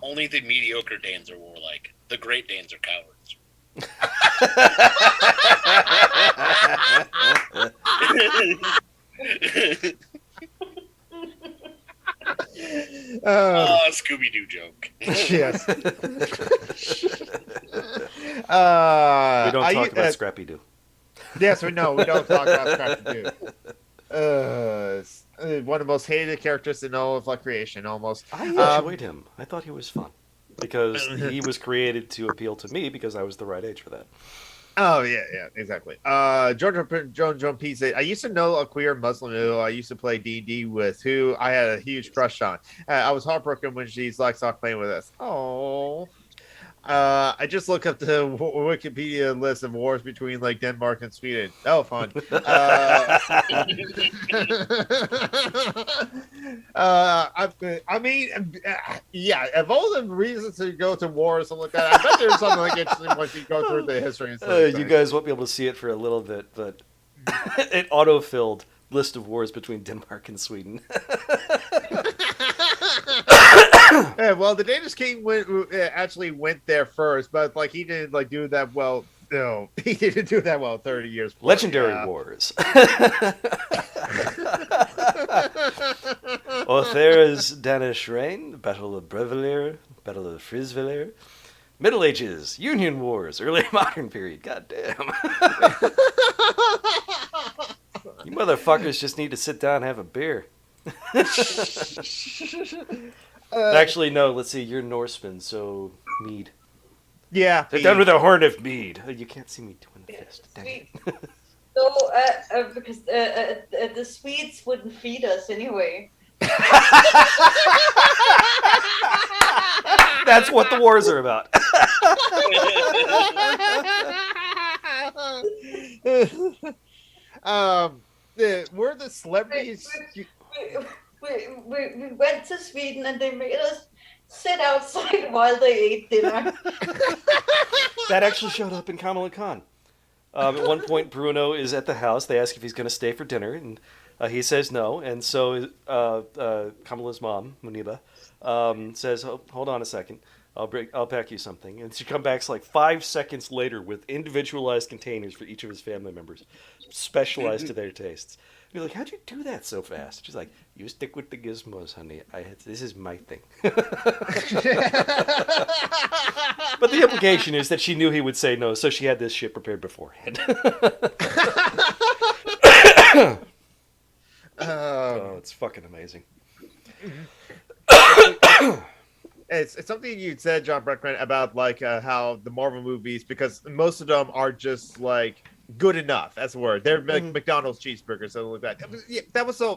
S3: Only the mediocre Danes are warlike. The great Danes are cowards. Scooby-Doo joke.
S2: Yes.
S1: We don't talk about Scrappy Doo.
S2: Yes, we know. We don't talk about Scrappy Doo. One of the most hated characters in all of creation, almost.
S1: I enjoyed him. I thought he was fun. Because he was created to appeal to me because I was the right age for that.
S2: Oh, yeah, exactly. Joan P said, I used to know a queer Muslim who I used to play D&D with, who I had a huge crush on. I was heartbroken when she's stopped playing with us. Oh. I just looked up the Wikipedia list of wars between Denmark and Sweden. Oh, fun. Of all the reasons to go to war or something like that, I bet there's something interesting once you go through the history and stuff.
S1: You guys won't be able to see it for a little bit, but it auto-filled list of wars between Denmark and Sweden.
S2: Yeah, well, the Danish king actually went there first, but he didn't do that well. No, he didn't do that well 30 years before.
S1: Legendary wars. Othera's Danish reign, Battle of Brevillier, Battle of Frisvillier, Middle Ages, Union Wars, early modern period. God damn. You motherfuckers just need to sit down and have a beer. Actually, no, let's see, you're Norseman, so mead.
S2: Yeah.
S1: Sit down with a horn of mead. You can't see me doing the fist. Dang it.
S4: So, because the Swedes wouldn't feed us anyway.
S1: That's what the wars are about.
S2: Were the celebrities...
S4: We went to Sweden and they made us sit outside while they ate dinner.
S1: That actually showed up in Kamala Khan. At one point, Bruno is at the house. They ask if he's going to stay for dinner, and he says no. And so Kamala's mom, Muniba, says, "Hold on a second. I'll pack you something." And she comes back 5 seconds later with individualized containers for each of his family members, specialized to their tastes. You're like, how'd you do that so fast? She's like, you stick with the gizmos, honey. This is my thing. But the implication is that she knew he would say no, so she had this shit prepared beforehand. Oh, it's fucking amazing.
S2: It's something you said, John Breckman, about how the Marvel movies, because most of them are just good enough. That's the word. They're McDonald's cheeseburgers, something like that. Yeah,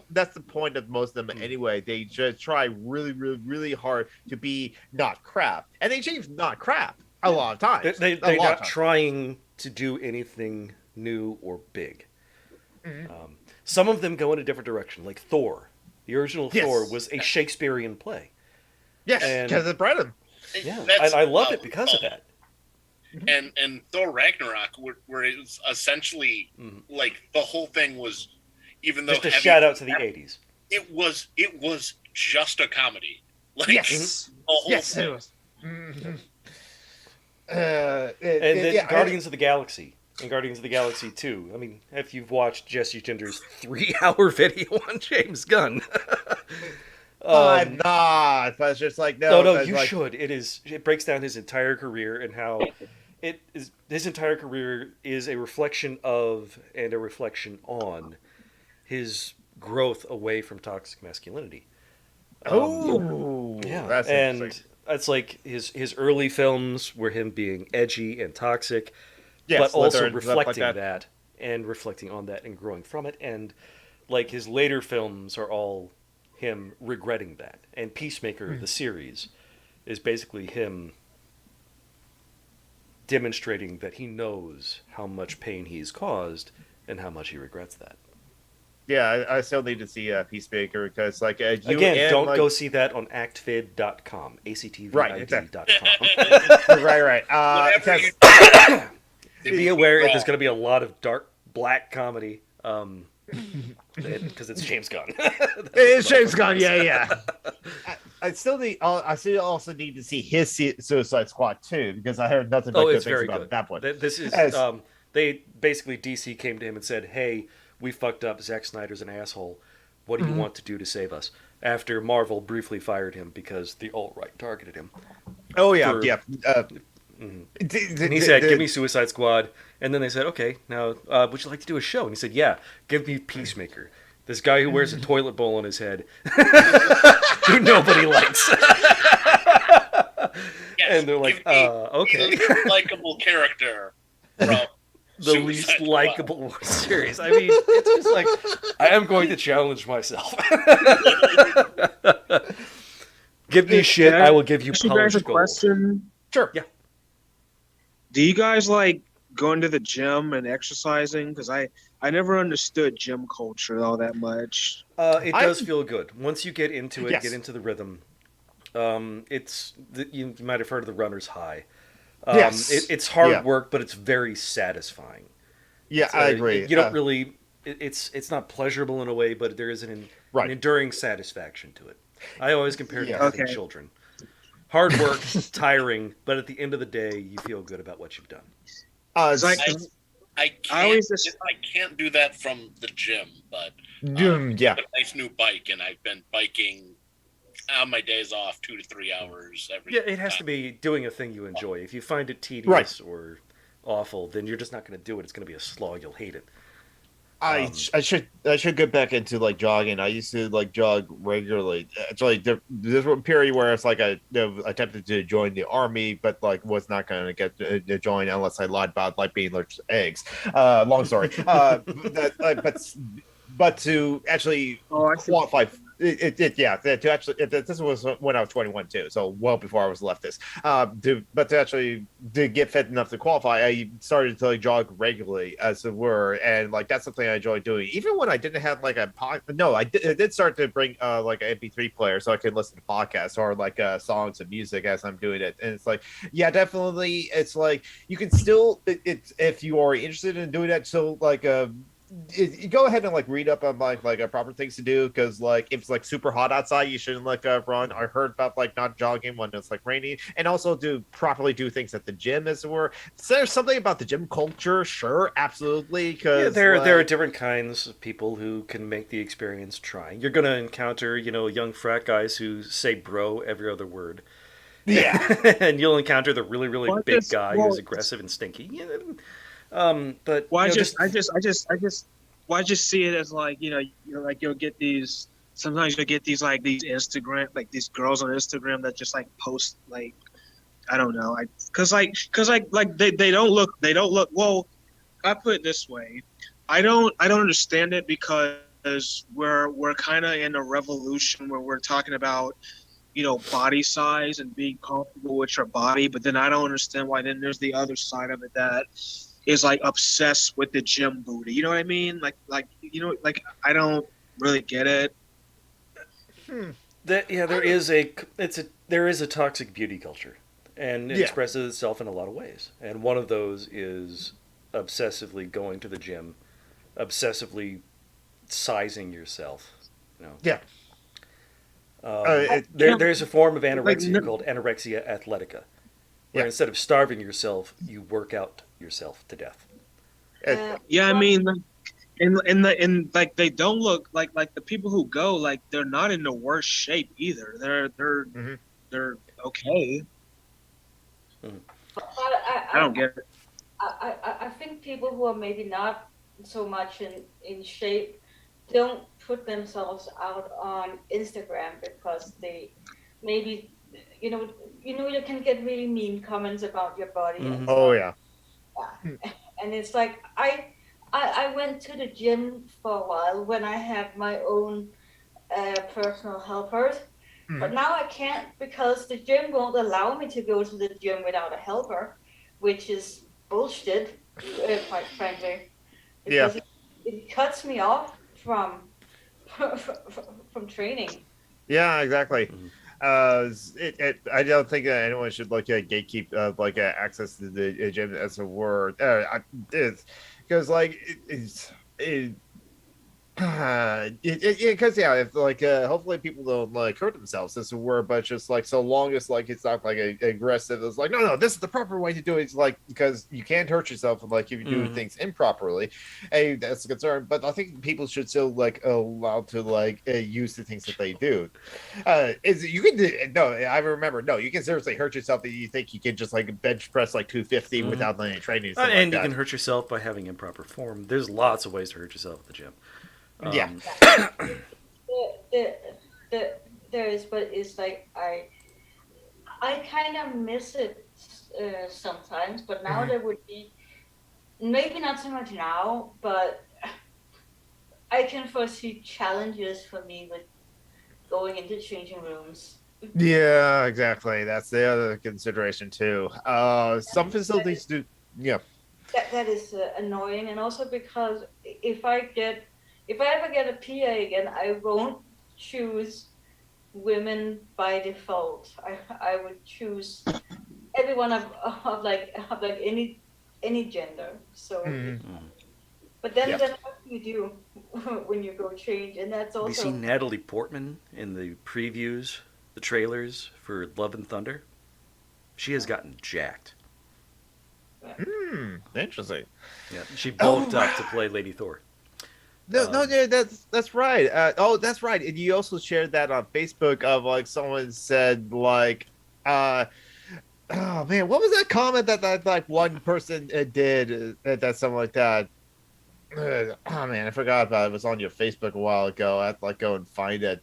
S2: that's the point of most of them anyway. They just try really, really, really hard to be not crap, and they achieve not crap a lot of times.
S1: They're not trying to do anything new or big. Some of them go in a different direction, like Thor. The original Thor was a Shakespearean play.
S2: Yes, because it bred him.
S1: Yeah, and I love it because of that.
S3: And Thor Ragnarok, where it was essentially the whole thing was, even though
S1: just a shout out to the 80s,
S3: it was just a comedy.
S2: Yes, the whole thing. It was.
S1: And then Guardians of the Galaxy and Guardians of the Galaxy 2. I mean, if you've watched Jesse Ginger's 3-hour video on James Gunn.
S2: I'm not. But it's just like no.
S1: No, you should. It breaks down his entire career and how his entire career is a reflection of and a reflection on his growth away from toxic masculinity. Yeah,
S2: that's
S1: and
S2: interesting.
S1: it's like his early films were him being edgy and toxic,
S2: Yeah,
S1: but also
S2: Slither and stuff like
S1: reflecting that and reflecting on that and growing from it. And like his later films are all him regretting that. And Peacemaker, the series, is basically him demonstrating that he knows how much pain he's caused and how much he regrets that.
S2: Yeah, I still need to see Peacemaker because, like, you
S1: Again, don't
S2: like,
S1: go see that on actvid.com, actvid.com.
S2: right.
S3: Whatever you
S1: Be aware there's going to be a lot of dark black comedy because it's James Gunn.
S2: It's James Gunn. Yeah. I still also need to see his Suicide Squad too because I heard nothing but good things about it at that point.
S1: This is they basically DC came to him and said, "Hey, we fucked up. Zack Snyder's an asshole. What do you want to do to save us?" After Marvel briefly fired him because the alt-right targeted him.
S2: Oh yeah.
S1: And he said, "Give me Suicide Squad." And then they said, "Okay, now would you like to do a show?" And he said, "Yeah, give me Peacemaker. This guy who wears a toilet bowl on his head, who nobody likes."
S3: Yes,
S1: and they're like, "Okay."
S3: The least likable character from
S1: The least likable series. I mean, it's just like, I am going to challenge myself. Give me shit, I will give you polished gold.
S5: Question.
S2: Sure.
S1: Yeah.
S5: Do you guys like going to the gym and exercising? Because I never understood gym culture all that much.
S1: It does feel good. Once you get into it,
S2: Yes.
S1: get into the rhythm, you might have heard of the runner's high.
S2: Yes.
S1: It's hard work, but it's very satisfying.
S2: Yeah, I agree.
S1: You don't really. It's not pleasurable in a way, but there is an enduring satisfaction to it. I always compare it to having children. Hard work, tiring, but at the end of the day, you feel good about what you've done.
S3: I can't do that from the gym, but a nice new bike, and I've been biking on my days off 2 to 3 hours every.
S1: Yeah, it has to be doing a thing you enjoy. If you find it tedious or awful, then you're just not going to do it. It's going to be a slog. You'll hate it.
S2: I should get back into like jogging. I used to like jog regularly. Actually, there's one period where it's like I attempted to join the army, but like was not going to get to join unless I lied about like being allergic to eggs. Long story. But to actually qualify. This was when I was 21 too, so well before I was a leftist. To get fit enough to qualify, I started to like jog regularly, as it were, and like that's something I enjoy doing. Even when I didn't have like I did start to bring like an MP3 player so I could listen to podcasts or like songs and music as I'm doing it, and it's like definitely, it's like you can still if you are interested in doing that, so like you go ahead and like read up on like proper things to do, because like if it's like super hot outside, you shouldn't like run. I heard about like not jogging when it's like raining, and also to properly do things at the gym, as it were. So there's something about the gym culture, sure, absolutely. Because
S1: there are different kinds of people who can make the experience trying. You're going to encounter young frat guys who say bro every other word.
S2: Yeah,
S1: and you'll encounter the really big guy who's aggressive and stinky. But
S5: I just see it as like like you'll get these. Sometimes you'll get these like these Instagram, like these girls on Instagram that just like post like, I don't know, because they don't look. Well, I put it this way, I don't understand it, because we're kind of in a revolution where we're talking about body size and being comfortable with your body, but then I don't understand why then there's the other side of it that is like obsessed with the gym booty. You know what I mean? Like I don't really get it.
S1: There is a toxic beauty culture, and it expresses itself in a lot of ways. And one of those is obsessively going to the gym, obsessively sizing yourself. There's a form of anorexia called Anorexia Athletica. where instead of starving yourself, you work out yourself to death.
S5: Yeah, I mean, like, and like they don't look like the people who go, like, they're not in the worst shape either. They're okay.
S4: But
S5: I don't get it.
S4: I think people who are maybe not so much in shape don't put themselves out on Instagram because they maybe you can get really mean comments about your body. And
S2: Oh
S4: stuff. And it's like I went to the gym for a while when I had my own personal helpers. But now I can't because the gym won't allow me to go to the gym without a helper, which is bullshit, quite frankly, because it cuts me off from training.
S2: Yeah, exactly. I don't think that anyone should gatekeep access to the gym as a word. Because because if hopefully people don't hurt themselves as a word, but just so long as it's not aggressive, it's no, this is the proper way to do it. It's because you can't hurt yourself if you do things improperly. That's a concern, but I think people should still allowed to use the things that they do. You can seriously hurt yourself if you think you can just bench press 250 without any training.
S1: And you can hurt yourself by having improper form. There's lots of ways to hurt yourself at the gym.
S4: There is, but it's I kind of miss it sometimes. But now there would be maybe not so much now, but I can foresee challenges for me with going into changing rooms.
S2: Yeah, exactly. That's the other consideration too. Some facilities do. Yeah.
S4: That is annoying, and also because if I ever get a PA again, I won't choose women by default. I would choose everyone of any gender. So, but then what do you do when you go change? And that's also.
S1: Have you seen Natalie Portman in the previews, the trailers for Love and Thunder? She has gotten jacked.
S2: Interesting.
S1: Yeah, she bulked up to play Lady Thor.
S2: No, that's right. That's right. And you also shared that on Facebook of someone said oh man, what was that comment that one person did that something like that? Oh man, I forgot about it. It was on your Facebook a while ago. I have to go and find it.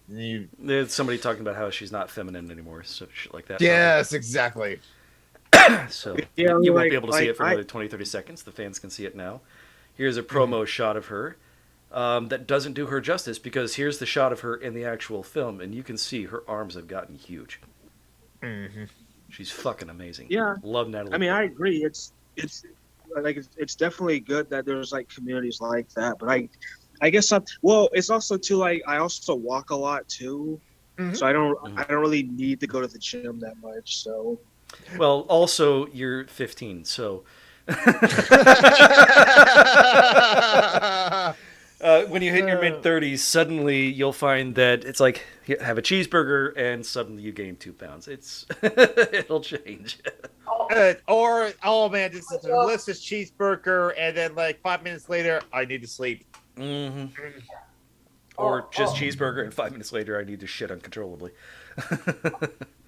S1: There's somebody talking about how she's not feminine anymore, so shit like that.
S2: Yes, probably. Exactly.
S1: So you won't be able to see it for another 20-30 seconds. The fans can see it now. Here's a promo shot of her that doesn't do her justice, because here's the shot of her in the actual film, and you can see her arms have gotten huge. She's fucking amazing. Yeah, love Natalie.
S5: I mean, I agree. It's definitely good that there's communities like that. But I guess it's also too I also walk a lot too, so I don't really need to go to the gym that much. So.
S1: Well, also you're 15, so when you hit your mid-30s, suddenly you'll find that it's have a cheeseburger and suddenly you gain 2 pounds. It'll change.
S2: Oh man, this is a delicious cheeseburger, and then 5 minutes later, I need to sleep.
S1: Or just cheeseburger, and 5 minutes later, I need to shit uncontrollably.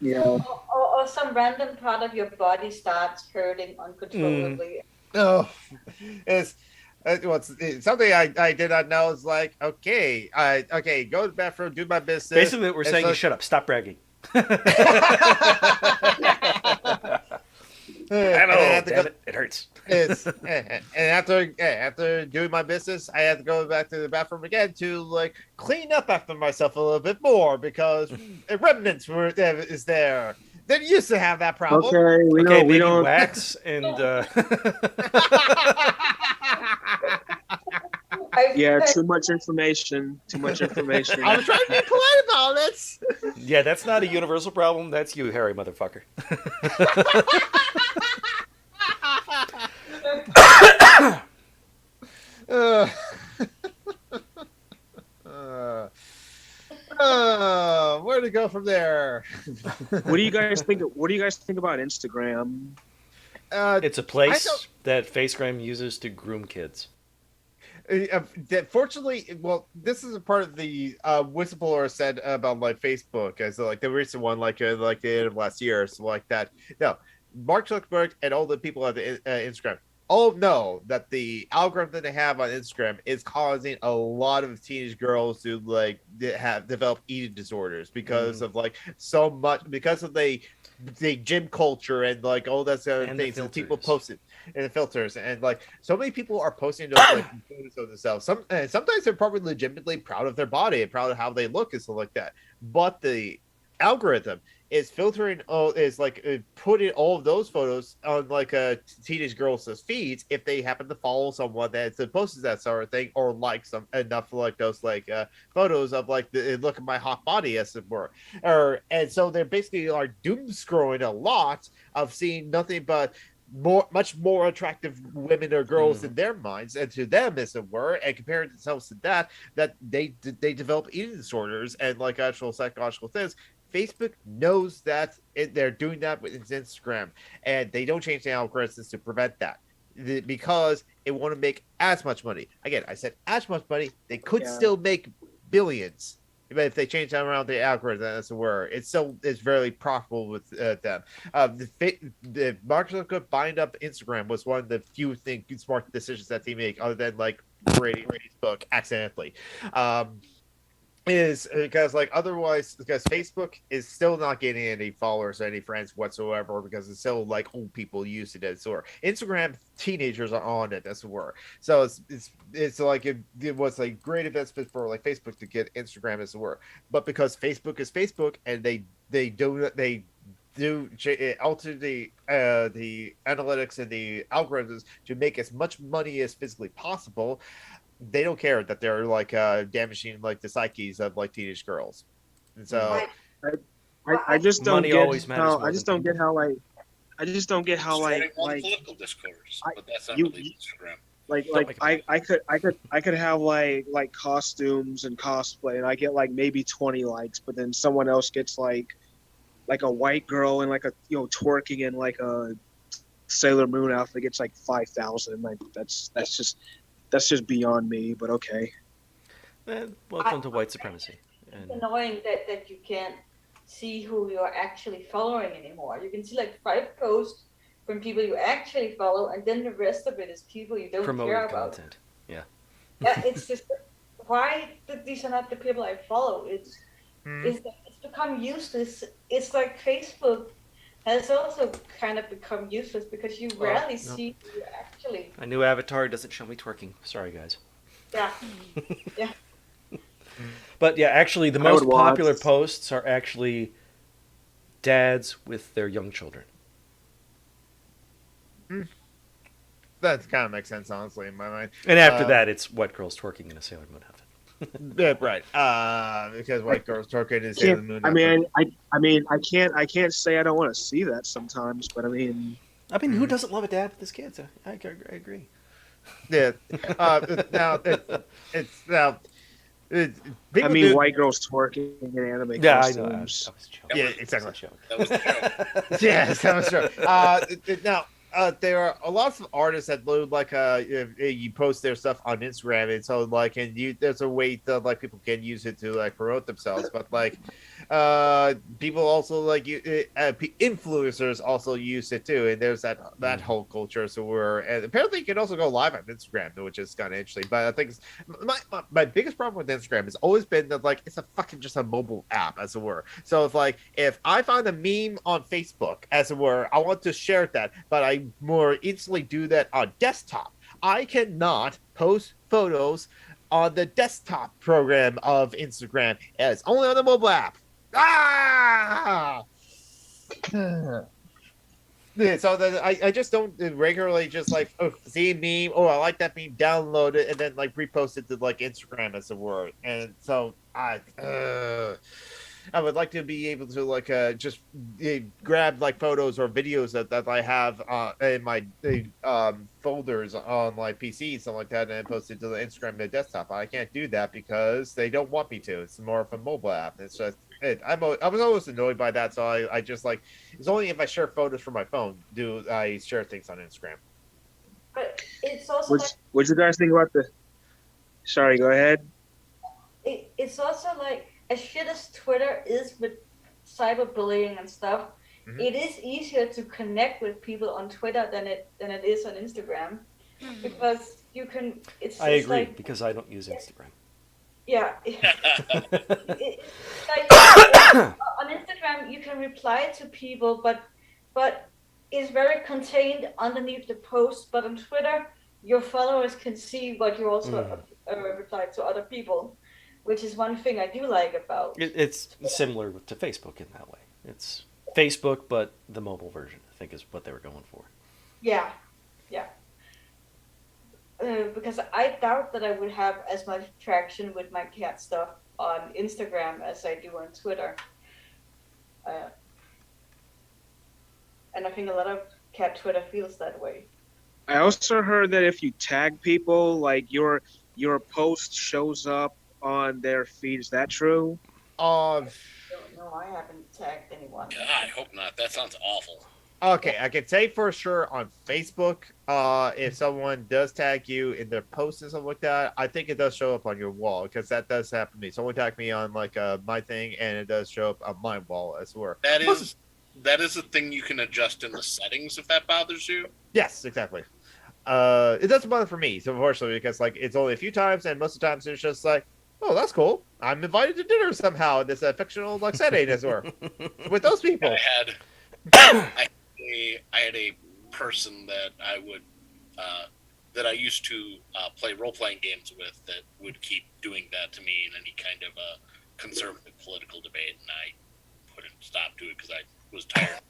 S5: Yeah.
S4: Or some random part of your body starts hurting uncontrollably.
S2: Oh, it's something I did not know. Is okay, go to the bathroom, do my business.
S1: Basically, we're saying you shut up, stop bragging. It hurts.
S2: And after doing my business, I had to go back to the bathroom again to clean up after myself a little bit more, because remnants is there. They used to have that problem.
S5: Okay, we don't
S1: wax and.
S5: Yeah, too much information.
S2: I was trying to be polite about it.
S1: Yeah, that's not a universal problem. That's you, hairy motherfucker.
S2: where to go from there?
S5: What do you guys think? What do you guys think about Instagram?
S1: It's a place that FaceGram uses to groom kids.
S2: Fortunately, well, this is a part of the whistleblower said about like Facebook, as like the recent one, like the end of last year, so like that. No, Mark Zuckerberg and all the people at the Instagram all know that the algorithm that they have on Instagram is causing a lot of teenage girls to like have developed eating disorders because of like so much because of the gym culture and like all that sort of
S1: And
S2: things
S1: the
S2: that people
S1: filters.
S2: posted and the filters and like so many people are posting those like photos of themselves. Sometimes they're probably legitimately proud of their body and proud of how they look and stuff like that. But the algorithm is filtering putting all of those photos on like a teenage girls' feeds if they happen to follow someone that posts that sort of thing or like some enough like those like photos of like the look at my hot body as it were, and so they're basically are doom scrolling a lot of seeing nothing but much more attractive women or girls in their minds and to them as it were, and comparing themselves to that they develop eating disorders and like actual psychological things. Facebook knows that they're doing that with Instagram, and they don't change the algorithms to prevent that because it want to make as much money. Again, I said as much money. They could still make billions, but if they change around the algorithm, as it were, it's very profitable with them. The Mark Zuckerberg buying up Instagram was one of the few smart decisions that they make, other than like Brady's book accidentally. Is because like otherwise because Facebook is still not getting any followers or any friends whatsoever because it's still like old people use it as it were. Instagram teenagers are on it as it were, so it's like it was a great investment for like Facebook to get Instagram as it were, but because Facebook is Facebook and they alter the analytics and the algorithms to make as much money as physically possible. They don't care that they're like damaging like the psyches of like teenage girls, and so
S5: I just don't
S1: Money
S5: get
S1: always matters
S5: how
S1: more
S5: I just
S1: than
S5: don't get how like I just don't get how
S3: Starting
S5: like
S3: one
S5: like
S3: political discourse,
S5: I-
S3: but that's not
S5: you-
S3: really Instagram.
S5: like
S1: Don't
S5: like
S1: make it
S5: I could have like costumes and cosplay and I get like maybe 20 likes, but then someone else gets like a white girl and like a twerking in like a Sailor Moon outfit gets like 5,000. Like that's just beyond me, but okay.
S1: Welcome to white supremacy.
S4: It's annoying that you can't see who you're actually following anymore. You can see like 5 posts from people you actually follow, and then the rest of it is people you don't
S1: Promoted
S4: care about.
S1: content. Yeah.
S4: Yeah, it's just why these are not the people I follow. It's become useless. It's like Facebook has also kind of become useless because you rarely see who you actually.
S1: My new avatar doesn't show me twerking. Sorry, guys.
S4: Yeah, yeah.
S1: But yeah, actually, the
S5: I would
S1: most popular
S5: watch.
S1: posts are actually dads with their young children.
S2: that kind of makes sense honestly in my mind.
S1: And after that, it's white girls twerking in a Sailor Moon outfit.
S2: Yeah, right. Because white girls twerking is Sailor Moon.
S5: I can't say I don't want to see that sometimes, but I mean,
S1: who doesn't love a dad with his kids? I agree.
S2: Yeah. Now it's now.
S5: White girls twerking in anime
S1: Yeah, I know. I
S5: costumes.
S1: was joking.
S2: Yeah,
S1: I was
S2: exactly.
S1: joking.
S3: That was the joke.
S2: Yes, that was true. Now, there are a lot of artists that do like you post their stuff on Instagram, and so like, and there's a way that like people can use it to like promote themselves, but like, people also like influencers also use it too, and there's that whole culture. So and apparently you can also go live on Instagram, which is kind of interesting. But I think my biggest problem with Instagram has always been that like it's just a mobile app, as it were. So if I find a meme on Facebook, as it were, I want to share that, but I more instantly do that on desktop. I cannot post photos on the desktop program of Instagram. It's only on the mobile app. Yeah, so then I just don't regularly just like see a meme. I like that meme, download it, and then like repost it to like Instagram, as it were. And so I would like to be able to like just grab like photos or videos that I have in my folders on my PC, something like that, and post it to the Instagram and the desktop. I can't do that because they don't want me to. It's more of a mobile app. It's just I was always annoyed by that, so I just like it's only if I share photos from my phone do I share things on Instagram.
S4: But it's also
S5: What you guys think about the? Sorry, go ahead.
S4: it's also like as shit as Twitter is with cyberbullying and stuff.
S2: Mhm.
S4: It is easier to connect with people on Twitter than it is on Instagram, because you can.
S1: I
S4: It's
S1: agree
S4: like,
S1: because I don't use Instagram.
S4: yeah. On Instagram you can reply to people, but it's very contained underneath the post. But on Twitter, your followers can see what you also reply to other people, which is one thing I do like about.
S1: It's similar to Facebook in that way. It's Facebook, but the mobile version, I think, is what they were going for.
S4: Yeah, yeah. Because I doubt that I would have as much traction with my cat stuff on Instagram as I do on Twitter. And I think a lot of cat Twitter feels that way.
S5: I also heard that if you tag people, like your post shows up on their feed. Is that true?
S4: I don't know. I haven't tagged anyone.
S3: God, I hope not. That sounds awful.
S2: Okay, I can say for sure on Facebook, if someone does tag you in their posts and something like that, I think it does show up on your wall, because that does happen to me. Someone tagged me on like my thing, and it does show up on my wall as well.
S3: That is a thing you can adjust in the settings if that bothers you.
S2: Yes, exactly. It doesn't bother for me, so unfortunately, because like it's only a few times, and most of the times it's just like, oh, that's cool. I'm invited to dinner somehow in this fictional like setting as well with those people.
S3: I had a person that I would that I used to play role-playing games with that would keep doing that to me in any kind of a conservative political debate, and I couldn't stop doing it because I was tired of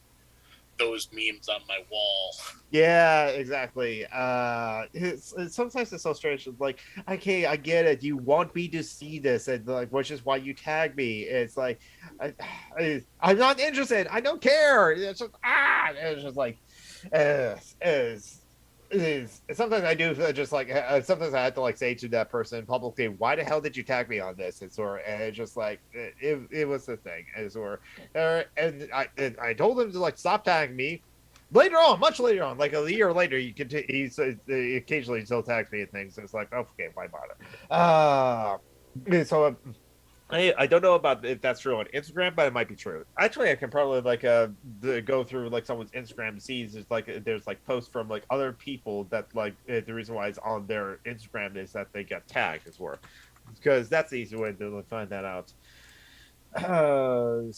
S3: those memes on my wall.
S2: Yeah, exactly. Sometimes it's so strange. It's like, okay, I get it. You want me to see this, and like, which is why you tag me. It's like, I'm not interested. I don't care. It's just It's just like, sometimes I do just like sometimes I have to like say to that person publicly, why the hell did you tag me on this? And it's just like it was the thing, and I told him to like stop tagging me. Later on, much later on, like a year later, he occasionally still tags me and things. It's like, okay, why bother? So I don't know about if that's true on Instagram, but it might be true. Actually, I can probably like go through like someone's Instagram and see there's like posts from like other people that like the reason why it's on their Instagram is that they get tagged as well, because that's the easy way to find that out. Oh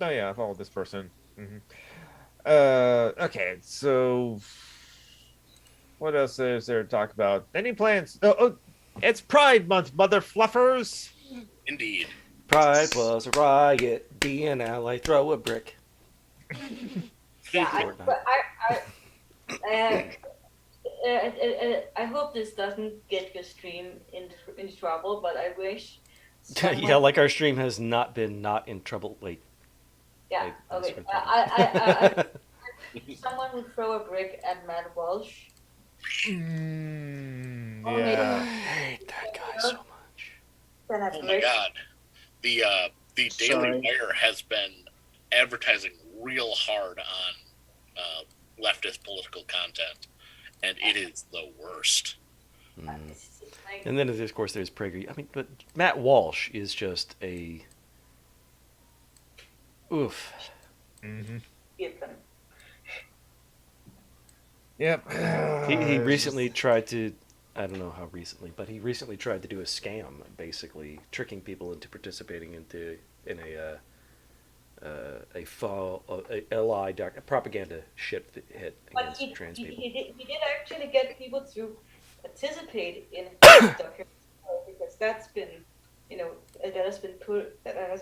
S2: yeah, I follow this person. Mm-hmm. Okay, so what else is there to talk about? Any plans? Oh, it's Pride Month, mother fluffers.
S3: Indeed.
S1: Pride was a riot. Be an ally. Throw a brick.
S4: Yeah, I hope this doesn't get your stream in trouble, but I wish.
S1: Yeah, like our stream has not been not in trouble. Wait.
S4: Yeah.
S1: Wait,
S4: Okay. I someone would throw a brick at Matt Walsh.
S2: Yeah.
S1: I hate that guy so much.
S3: Oh my god. The Daily Wire has been advertising real hard on leftist political content, and it is the worst.
S1: And then, of course, there's Prager. I mean, but Matt Walsh is just a oof.
S2: Mm-hmm.
S1: Yep. He recently tried to. I don't know how recently, but he recently tried to do a scam, basically tricking people into participating in a lie propaganda shit that hit against trans people.
S4: He did actually get people to participate in his documentary, because that's been, that has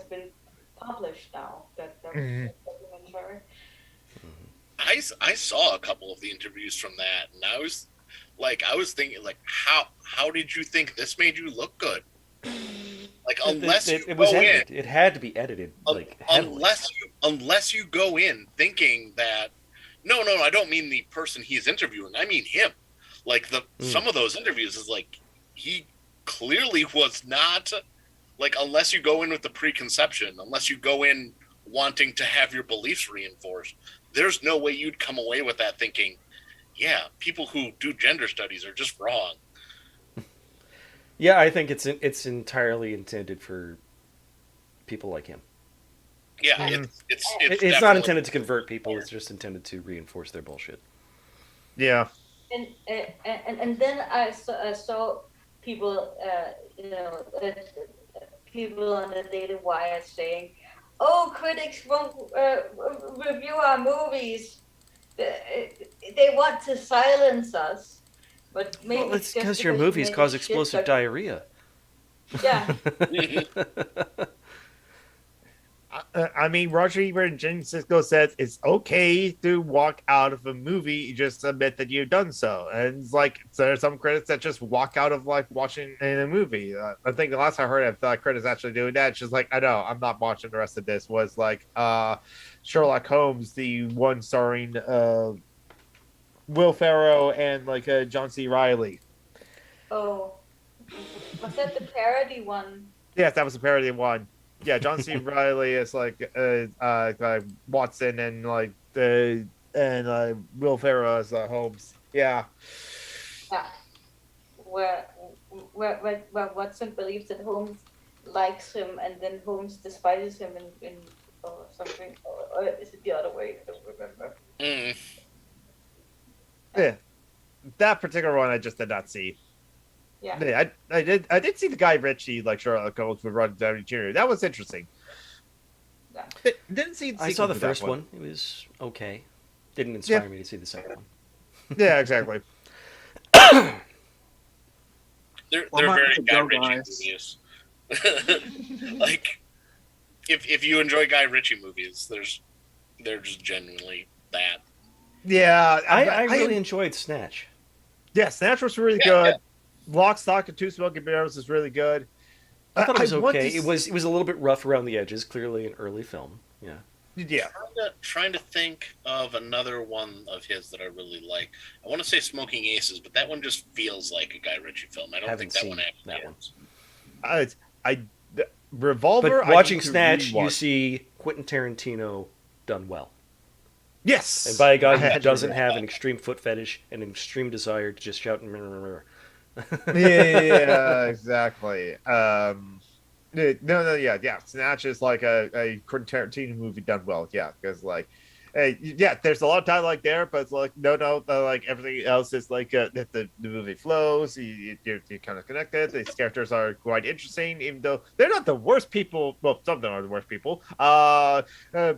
S4: been published now. That documentary.
S3: I saw a couple of the interviews from that, and I was thinking, like, how did you think this made you look good? Like, unless
S1: it was edited. It had to be edited, like, heavily.
S3: Unless you go in thinking that, no, I don't mean the person he's interviewing, I mean him. Like, some of those interviews is like, he clearly was not like, unless you go in with the preconception, unless you go in wanting to have your beliefs reinforced, there's no way you'd come away with that thinking, yeah, people who do gender studies are just wrong.
S1: Yeah, I think it's entirely intended for people like him.
S3: Yeah,
S2: Mhm.
S3: it's
S1: It's not
S3: definitely-
S1: intended to convert people. It's just intended to reinforce their bullshit.
S2: Yeah.
S4: And then I saw people, people on the Daily Wire saying, "Oh, critics won't review our movies. They want to silence us." But maybe
S1: Well, it's
S4: just
S1: because your
S4: you
S1: movies
S4: made
S1: cause
S4: shit,
S1: explosive
S4: but-
S1: diarrhea.
S4: Yeah.
S2: I mean, Roger Ebert and Jim Sisko says it's okay to walk out of a movie. You just admit that you've done so. And it's like, there are some critics that just walk out of like watching a movie. I think the last I heard of critics actually doing that, it's just like, I know, I'm not watching the rest of this, was like Sherlock Holmes, the one starring Will Ferrell and like John C. Reilly.
S4: Oh, was that the parody one?
S2: Yes, that was a parody one. Yeah, John C. Reilly is like Watson and like Will Ferrell as Holmes. Yeah.
S4: Yeah. Where Watson believes that Holmes likes him, and then Holmes despises him in or something. Or is it the other way? I don't remember.
S3: Mm.
S2: Yeah. That particular one I just did not see.
S4: Yeah.
S2: Yeah, I did see the Guy Ritchie like Sherlock Holmes with Robert Downey Jr. That was interesting.
S4: Yeah.
S2: Didn't see.
S1: I saw the
S2: sequel to that
S1: first one. It was okay. Didn't inspire me to see the second one.
S2: Yeah, exactly.
S3: They're
S5: Well, I'm
S3: very
S5: happy to
S3: Guy
S5: go,
S3: Ritchie
S5: guys.
S3: movies. Like, if you enjoy Guy Ritchie movies, they're just genuinely that.
S2: Yeah,
S1: I really enjoyed Snatch.
S2: Yeah, Snatch was really
S3: Yeah,
S2: good. Lock, Stock, and Two Smoking Barrels is really good.
S1: I thought it was
S2: want
S1: okay.
S2: to
S1: It was a little bit rough around the edges. Clearly, an early film. Yeah.
S2: Yeah.
S3: Trying to think of another one of his that I really like. I want to say Smoking Aces, but that one just feels like a Guy Ritchie film. I don't
S1: Haven't
S3: think that
S1: seen
S3: one actually
S1: that one.
S3: is.
S2: Revolver.
S1: But watching
S2: I need to
S1: Snatch, you
S2: rewatch.
S1: see Quentin Tarantino done well.
S2: Yes.
S1: And by a guy
S2: I
S1: who
S2: had to
S1: doesn't
S2: agree.
S1: have an extreme foot fetish and an extreme desire to just shout
S2: Yeah, exactly. Yeah. Snatch is like a Quentin Tarantino movie done well. Yeah, because like, yeah, there's a lot of dialogue there, but it's like like everything else is like the movie flows. You're kind of connected. These characters are quite interesting, even though they're not the worst people. Well, some of them are the worst people. But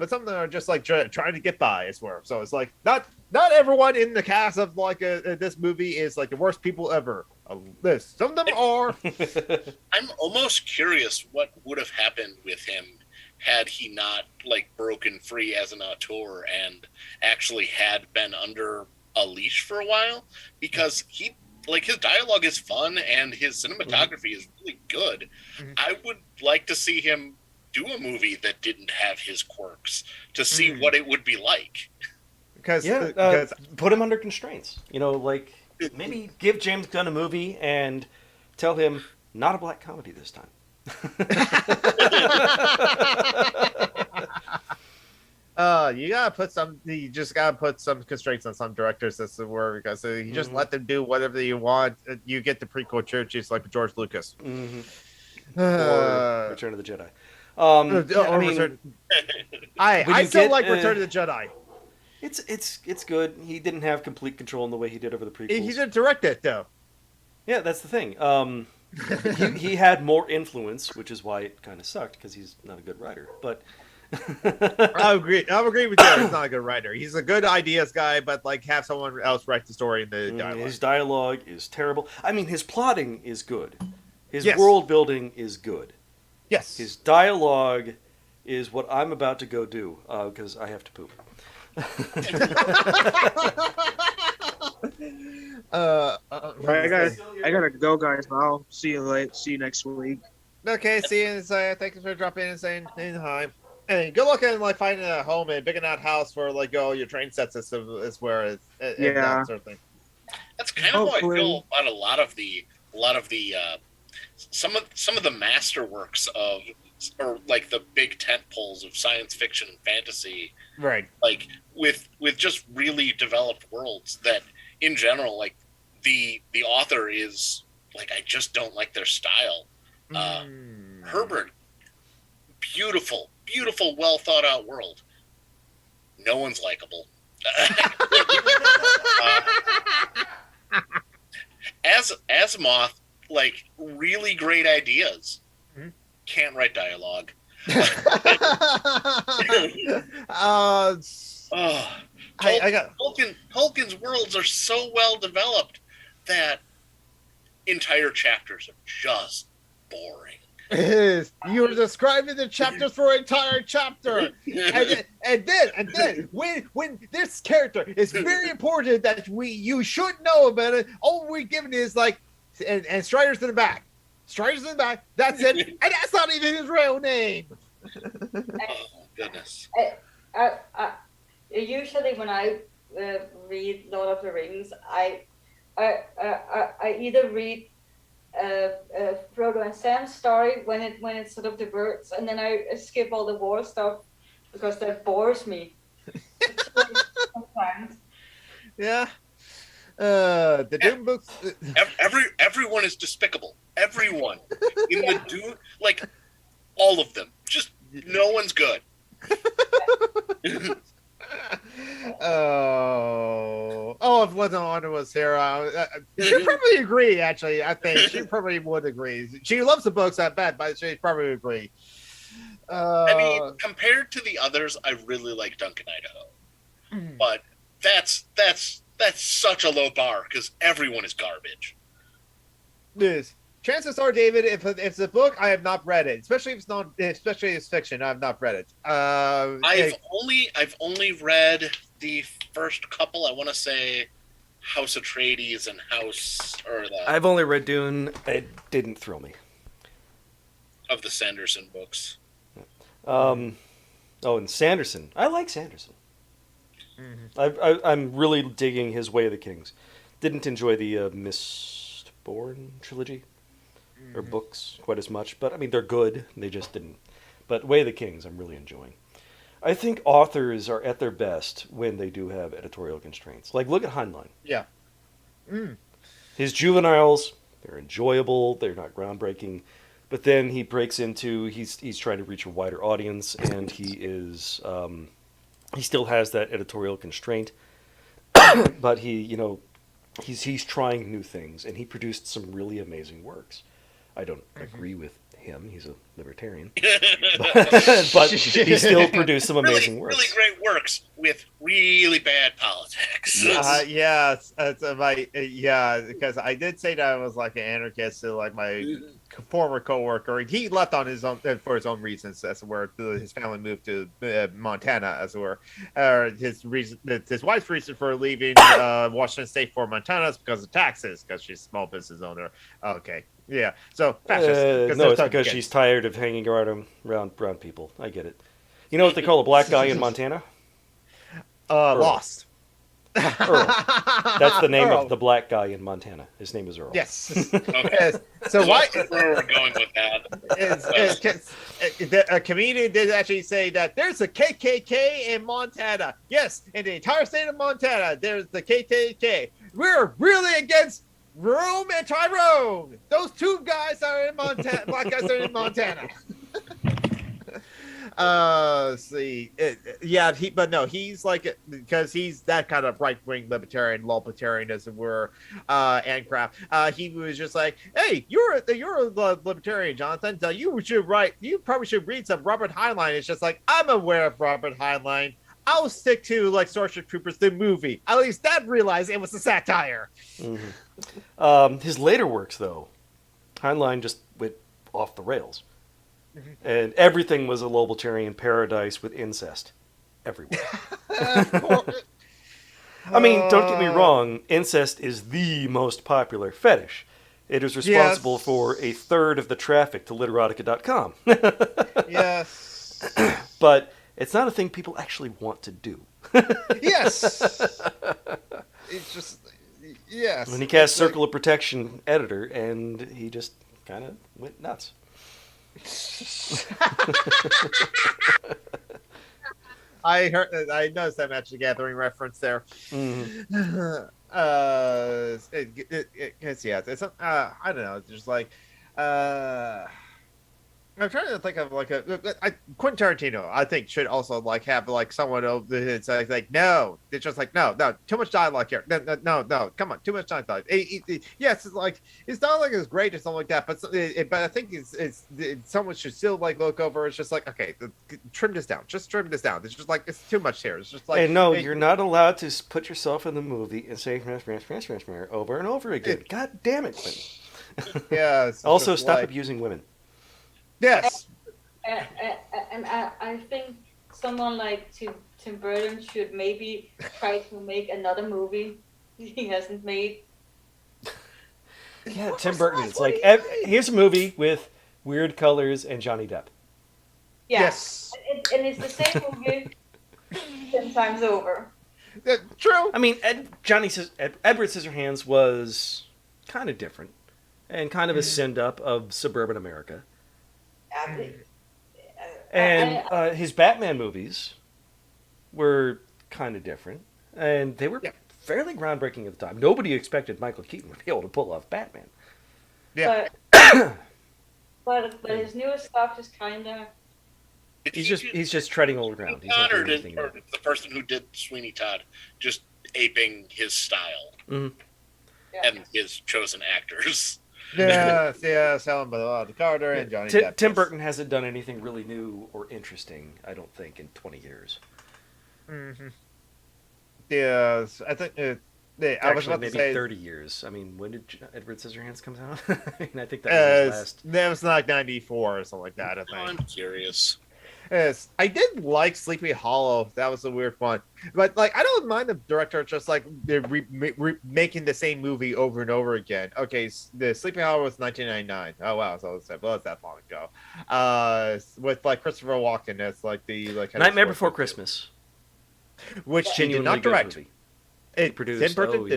S2: some of them are just like trying to get by, I swear. So it's like not everyone in the cast of like this movie is like the worst people ever. Some of them are.
S3: I'm almost curious what would have happened with him had he not like broken free as an auteur and actually had been under a leash for a while, because he like his dialogue is fun and his cinematography is really good.
S2: Mhm.
S3: I would like to see him do a movie that didn't have his quirks to see what it would be like.
S2: Because
S1: put him under constraints. Like maybe give James Gunn a movie and tell him not a black comedy this time.
S2: You just gotta put some constraints on some directors as to where, because you just let them do whatever you want. You get the prequel churches like George Lucas.
S1: Or Return of the Jedi.
S2: I still
S1: get,
S2: like Return of the Jedi.
S1: It's good. He didn't have complete control in the way he did over the prequels.
S2: He didn't direct it though.
S1: Yeah, that's the thing. He had more influence, which is why it kind of sucked, because he's not a good writer. But
S2: I agree with you. He's not a good writer. He's a good ideas guy, but like have someone else write the story in the dialogue.
S1: His dialogue is terrible. I mean, his plotting is good. His
S2: Yes.
S1: world building is good.
S2: Yes.
S1: His dialogue is what I'm about to go do, because I have to poop.
S5: I gotta go, guys. I'll see you later. See you next week.
S2: Okay, see you. Thank you for dropping in and saying hi. And good luck in like finding a home and big enough house for like your train sets is where it's
S5: Yeah.
S2: that sort of thing.
S3: That's kind of how I
S5: Hopefully.
S3: feel about a lot of the some of the masterworks of, or like the big tent poles of science fiction and fantasy,
S2: Right.
S3: like with just really developed worlds that in general, like the author is like, I just don't like their style. Herbert, beautiful, well thought out world. No one's likable. Asimov, like really great ideas. Can't write dialogue. Tolkien's worlds are so well developed that entire chapters are just boring.
S2: You're describing the chapters for an entire chapter, and then when this character is very important that you should know about it, all we're given is like, and Strider's in the back. That's it, and that's not even his real name.
S3: Oh goodness.
S4: Usually when I read Lord of the Rings, I either read Frodo and Sam's story when it sort of diverts, and then I skip all the war stuff because that bores me. Sometimes.
S2: Yeah. The Doom books.
S3: Everyone is despicable. Everyone in the Doom, like all of them. Just no one's good.
S2: If Linda was here, she'd probably agree. Actually, I think she probably would agree. She loves the books, I bet, but she'd probably agree.
S3: I mean, compared to the others, I really like Duncan, Idaho, but that's such a low bar because everyone is garbage.
S2: Yes. Chances are, David, if it's a book, I have not read it. Especially if it's fiction, I have not read it.
S3: I've only read the first couple. I want to say House Atreides and
S1: I've only read Dune. It didn't thrill me.
S3: Of the Sanderson books.
S1: And Sanderson. I like Sanderson. I'm really digging his Way of the Kings. Didn't enjoy the Mistborn trilogy or books quite as much, but I mean they're good. They just didn't. But Way of the Kings, I'm really enjoying. I think authors are at their best when they do have editorial constraints. Like look at Heinlein.
S2: Yeah.
S1: His juveniles, they're enjoyable. They're not groundbreaking. But then he breaks into he's trying to reach a wider audience, and he is he still has that editorial constraint, but he's trying new things, and he produced some really amazing works. I don't agree with him; he's a libertarian, but he still produced some amazing works.
S3: Really great works with really bad politics.
S2: Yes, because I did say that I was like an anarchist to like my former coworker. He left on his own for his own reasons, as it were. His family moved to Montana, as it were. His wife's reason for leaving Washington State for Montana is because of taxes, because she's a small business owner. Okay. Yeah, so fascist.
S1: No, it's because she's tired of hanging around brown people. I get it. You know what they call a black guy in Montana?
S2: Lost.
S1: Earl. That's the name of the black guy in Montana. His name is Earl.
S2: Yes.
S3: Okay.
S2: So why?
S3: Where we're going with that?
S2: A comedian did actually say that there's a KKK in Montana. Yes, in the entire state of Montana, there's the KKK. We're really against Rome and Tyrone. Those two guys are in Montana. Black guys are in Montana. He's like, because he's that kind of right-wing libertarian, libertarian as it were, and crap. He was just like, hey, you're a libertarian, Jonathan. So you probably should read some Robert Heinlein. It's just like, I'm aware of Robert Heinlein. I'll stick to like Starship Troopers, the movie. At least Dad realized it was a satire.
S1: His later works, though, Heinlein just went off the rails. And everything was a libertarian paradise with incest everywhere. I mean, don't get me wrong, incest is the most popular fetish. It is responsible for a third of the traffic to literotica.com.
S2: Yes.
S1: But it's not a thing people actually want to do.
S2: Yes. It's just, yes.
S1: When he cast Circle of Protection editor, and he just kind of went nuts.
S2: I noticed that Magic the Gathering reference there.
S1: Mm-hmm.
S2: I don't know. Just like, I'm trying to think of like Quentin Tarantino. I think should also like have like someone over. It's like no, it's just like no, too much dialogue here. No, come on, too much dialogue. Yes, it's like his dialogue is great or something like that, but I think it's someone should still like look over. It's just like okay, trim this down. Just trim this down. It's just like it's too much here. It's just like
S1: hey, no, you're not allowed to put yourself in the movie and say over and over again. God damn it, Quentin.
S2: Yeah.
S1: Also, stop abusing women.
S2: Yes.
S4: And I think someone like Tim Burton should maybe try to make another movie he hasn't made.
S1: Yeah, Tim Burton. It's like, here's a movie with weird colors and Johnny Depp.
S4: Yeah.
S2: Yes.
S4: And it's the same movie 10 times over.
S2: True.
S1: I mean, Edward Scissorhands was kind of different and kind of a send-up of suburban America. And his Batman movies were kind of different, and they were fairly groundbreaking at the time. Nobody expected Michael Keaton to be able to pull off Batman.
S2: Yeah.
S4: But his newest stuff is kind of...
S1: He's just treading old ground. He's not doing anything new.
S3: The person who did Sweeney Todd just aping his style and his chosen actors.
S2: Yes, Helen Carter and Johnny Depp.
S1: Tim Burton hasn't done anything really new or interesting, I don't think, in 20 years.
S2: Mm-hmm. Yes, I think I was about
S1: maybe
S2: to say
S1: 30 years. I mean, when did Edward Scissorhands come out? I mean, I think that was his last.
S2: That was like 94 or something like that, I think.
S3: I'm curious.
S2: Yes, I did like Sleepy Hollow. That was a weird one, but like I don't mind the director just like making the same movie over and over again. Okay, the Sleepy Hollow was 1999. Oh wow, so it's that long ago. With like Christopher Walken as like the
S1: Nightmare Before Christmas,
S2: which he did not direct.
S1: It produced.
S2: Tim Burton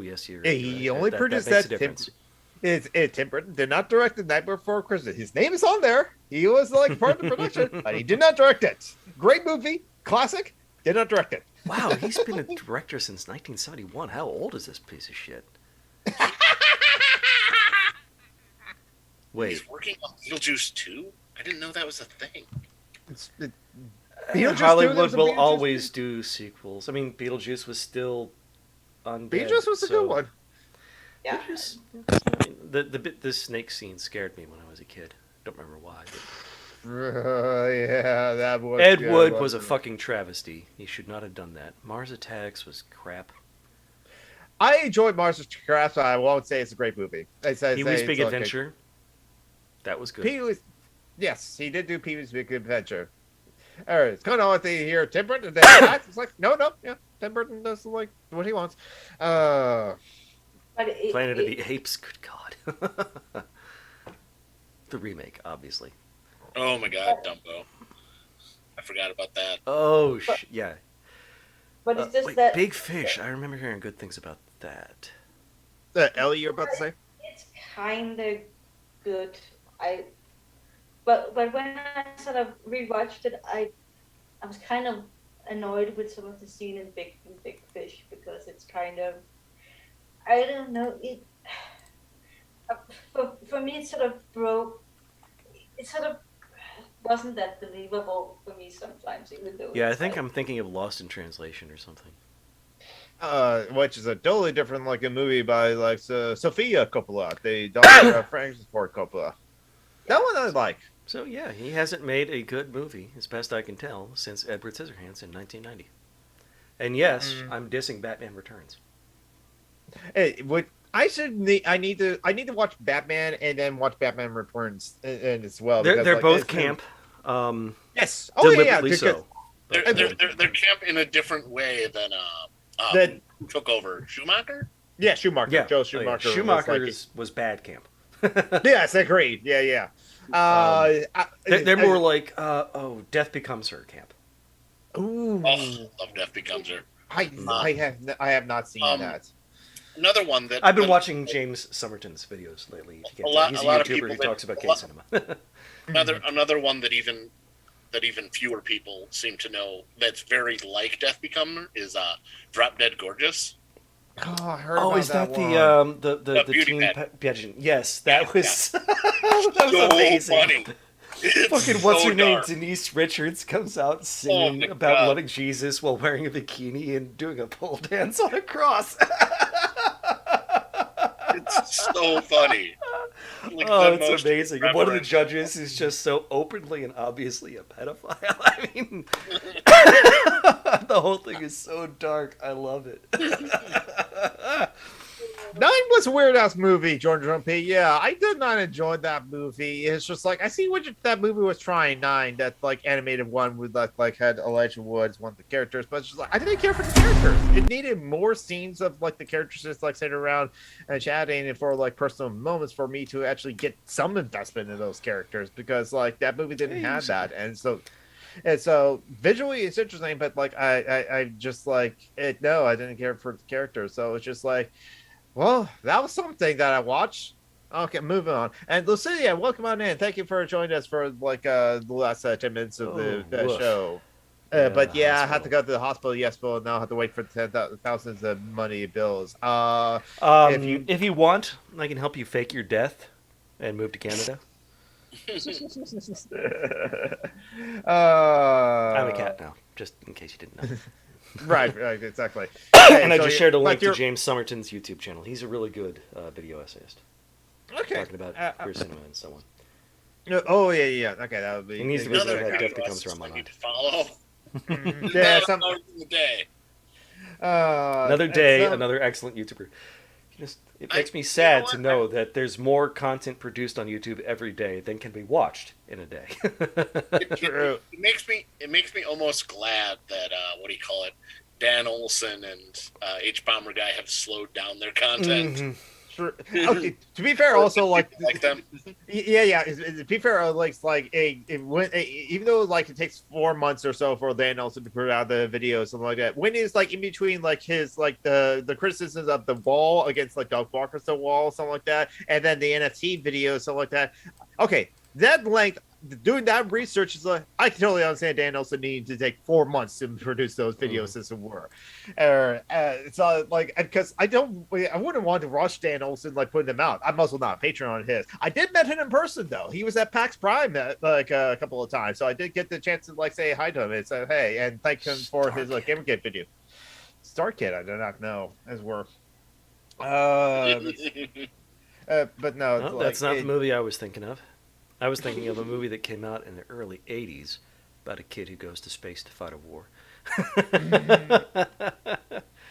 S1: yes,
S2: he only produced that. Tim Burton did not direct The Night Before Christmas. His name is on there. He was like part of the production, but he did not direct it. Great movie, classic. Did not direct it.
S1: Wow, he's been a director since 1971. How old is this piece of shit? Wait,
S3: he's working on Beetlejuice 2? I didn't know that was a thing.
S1: Hollywood will always do sequels. I mean, Beetlejuice was still undead.
S2: Beetlejuice was a good one.
S4: Yeah.
S1: The snake scene scared me when I was a kid. Don't remember why.
S2: Yeah, that was.
S1: Ed Wood was a fucking travesty. He should not have done that. Mars Attacks was crap.
S2: I enjoyed Mars Attacks. I won't say it's a great movie.
S1: Pee-wee's Big Adventure. That was good.
S2: Yes, he did do Pee-wee's Big Adventure. All right, it's kind of like they hear Tim Burton. It's like no, yeah, Tim Burton does like what he wants.
S1: Planet of the Apes. Good God. The remake, obviously.
S3: Oh my God, Dumbo. I forgot about that.
S1: Oh, yeah.
S4: But it's just that...
S1: Big Fish. I remember hearing good things about that.
S2: Ellie, you're about to say?
S4: It's kind of good. But when I sort of rewatched it, I was kind of annoyed with some of the scene in Big Fish because it's kind of... I don't know. For me, it sort of broke. It sort of wasn't that believable for me sometimes, even though.
S1: Yeah, I think I'm thinking of Lost in Translation or something.
S2: Which is a totally different like a movie by like Sofia Coppola, the daughter of Francis Ford Coppola. That one I like.
S1: So yeah, he hasn't made a good movie, as best I can tell, since Edward Scissorhands in 1990. And yes, I'm dissing Batman Returns.
S2: Hey, I need to watch Batman and then watch Batman Returns and as well.
S1: They're both camp.
S2: Yes,
S1: deliberately so.
S3: They're camp in a different way than took over Schumacher.
S2: Yeah, Schumacher.
S1: Yeah.
S2: Joe Schumacher.
S1: Schumacher was bad camp.
S2: Yes, agreed. Yeah.
S1: They're more like Death Becomes Her camp.
S2: Ooh,
S3: love Death Becomes Her.
S2: I have not seen that.
S3: another one that
S1: I've been watching James Somerton's videos lately. If you can't tell. He's a
S3: lot of
S1: YouTuber
S3: people
S1: who
S3: that-
S1: talks about
S3: a
S1: gay
S3: lot-
S1: cinema.
S3: another one that even fewer people seem to know that's very like Death Becomer is Drop Dead Gorgeous.
S2: Oh, I heard
S1: Oh,
S2: about
S1: is that
S2: one.
S1: the
S3: beauty
S1: teen pageant? Yes, that
S3: Yeah,
S1: was that was
S3: So
S1: amazing.
S3: funny. It's
S1: Fucking what's
S3: so
S1: her name?
S3: dark.
S1: Denise Richards comes out singing
S3: my
S1: about
S3: God.
S1: loving Jesus while wearing a bikini and doing a pole dance on a cross.
S3: It's so funny. Like,
S1: Oh,
S3: the
S1: it's
S3: most
S1: amazing. And one of the
S3: reverent-
S1: judges is just so openly and obviously a pedophile. I mean, the whole thing is so dark. I love it.
S2: 9 was a weird ass movie, Jordan Trumpy. Yeah, I did not enjoy that movie. It's just like I see what that movie was trying. 9, that like animated one with like had Elijah Wood as one of the characters, but it's just like I didn't care for the characters. It needed more scenes of like the characters just like sitting around and chatting, and for like personal moments for me to actually get some investment in those characters, because like that movie didn't have that, and so visually it's interesting, but like I just like it. No, I didn't care for the characters, so it's just like. Well, that was something that I watched. Okay, moving on. And Lucia, welcome on in. Thank you for joining us for like the last 10 minutes of the
S1: woof.
S2: show.
S1: Yeah,
S2: But yeah, I had
S1: hospital.
S2: to go to the hospital. Yes, but now I have to wait for thousands of money bills.
S1: If you want, I can help you fake your death and move to Canada. I'm a cat now, just in case you didn't know.
S2: right, exactly.
S1: And I just shared a link to
S2: you're-
S1: James Somerton's YouTube channel. He's a really good video essayist,
S2: Okay.
S1: talking about queer cinema and so on.
S2: Oh yeah. Okay, that would be.
S1: He needs to
S3: Another
S1: visit that
S3: video
S1: Death Becomes
S3: essay
S1: Around My
S3: I need
S1: Mind.
S3: to follow.
S2: Yeah,
S3: Another
S2: some.
S3: hour in the day.
S1: Another day, another excellent YouTuber. It makes me sad to know that there's more content produced on YouTube every day than can be watched in a day.
S2: True.
S3: It makes me almost glad that what do you call it? Dan Olson and H Bomber Guy have slowed down their content.
S1: Mhm.
S2: True. Okay, to be fair, also like
S3: them.
S2: Yeah. To be fair, even though like it takes 4 months or so for Dan Nelson to put out the video, something like that. When is like in between like his like the criticisms of the wall against like Doug Walker's The Wall, something like that, and then the NFT video, something like that. Okay, that length. Doing that research is like I can totally understand Dan Nelson needing to take 4 months to produce those videos as it were. It's like because I wouldn't want to rush Dan Olson like putting them out. I'm also not a patron on his. I did met him in person though. He was at PAX Prime like a couple of times, so I did get the chance to like say hi to him and say hey and thank him for his like Gamergate video. Star Kid, I do not know as we're. But no,
S1: No,
S2: it's
S1: that's
S2: like,
S1: not the movie I was thinking of. I was thinking of a movie that came out in the early 80s about a kid who goes to space to fight a war.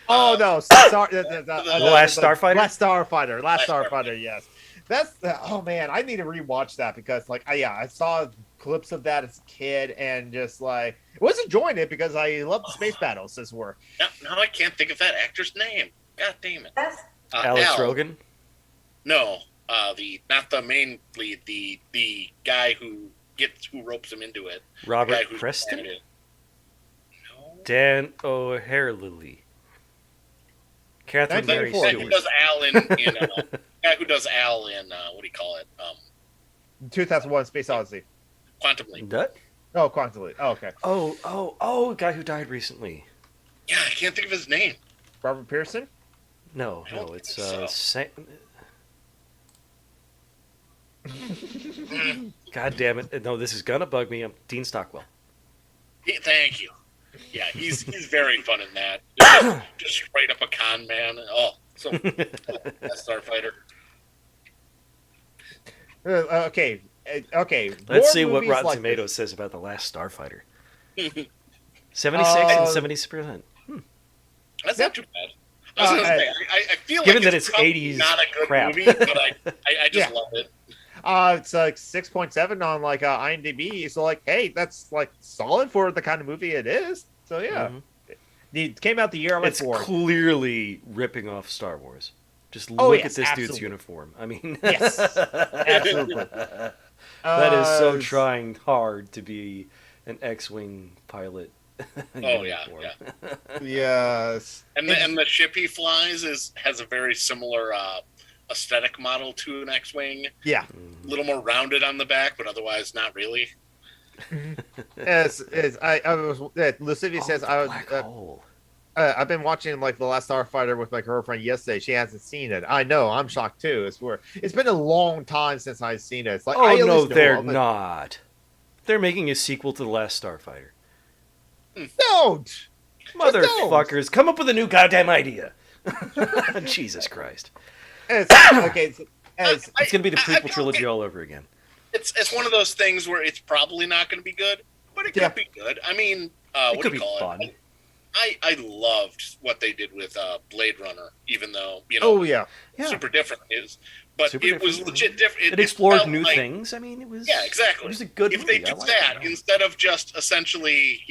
S2: Oh no! The
S1: Last Starfighter?
S2: Last Starfighter. Yes, that's. Oh man, I need to rewatch that because like, I saw clips of that as a kid and just like was enjoying it because I love the space battles as were.
S3: Now I can't think of that actor's name. God damn it.
S4: That's
S1: Alex
S3: Al.
S1: Rogan?
S3: No, not the main lead, the guy who ropes him into it. The guy
S1: Robert
S3: who's
S1: Preston?
S3: planted it. No.
S1: Dan O'Harelily. Catherine Mary
S2: 1984.
S3: Guy who does Al in guy who does Al in what do you call it?
S2: 2001: Space Odyssey.
S3: Quantum Leap.
S1: That?
S2: Oh, Quantum Leap. Oh, okay.
S1: Oh, guy who died recently.
S3: Yeah, I can't think of his name.
S2: Robert Pearson.
S1: No,
S3: I don't
S1: it's
S3: think so.
S1: God damn it. No, this is gonna bug me. I'm Dean Stockwell.
S3: Thank you. Yeah, he's very fun in that. Just straight up a con man. Oh, so that Starfighter.
S2: Okay.
S1: Let's
S2: More
S1: see what
S2: movies
S1: Rotten
S2: like
S1: Tomatoes
S2: this.
S1: says about The Last Starfighter. 76 and 70%.
S3: That's not too bad. I was gonna say, I feel
S1: Given
S3: like
S1: that
S3: it's
S1: it's
S3: probably
S1: 80s
S3: not a good
S1: crap.
S3: movie, but I just
S2: Yeah.
S3: love it.
S2: It's like 6.7 on like IMDb. So like, hey, that's like solid for the kind of movie it is. So yeah,
S1: Mhm.
S2: it came out the year I went
S1: It's
S2: for.
S1: clearly ripping off Star Wars. Just
S2: Oh,
S1: look
S2: yes,
S1: at this dude's
S2: absolutely.
S1: uniform. I mean,
S2: Yes, absolutely.
S1: That is so
S2: Uh,
S1: trying hard to be an X-wing pilot.
S3: Oh yeah,
S1: uniform.
S3: yeah.
S2: Yes.
S3: And the ship he flies has a very similar aesthetic model to an X-wing.
S2: Yeah.
S3: A little more rounded on the back, but otherwise not really.
S2: As I was, Lucivia says,
S1: black hole.
S2: I've been watching like The Last Starfighter with my girlfriend yesterday. She hasn't seen it. I know. I'm shocked too. It's been a long time since I've seen it. It's like,
S1: Oh no, they're not. They're making a sequel to The Last Starfighter.
S2: Don't,
S1: motherfuckers! Come up with a new goddamn idea. Jesus Christ!
S2: Okay,
S1: it's gonna be the prequel trilogy all over again.
S3: It's one of those things where it's probably not going to be good, but it could be good. I mean, what do you call
S1: fun.
S3: it? I loved what they did with Blade Runner, even though super different is, but it was legit different.
S1: It explored new things. I mean, it was
S3: exactly.
S1: It was a good
S3: if
S1: movie.
S3: they did that instead of just essentially,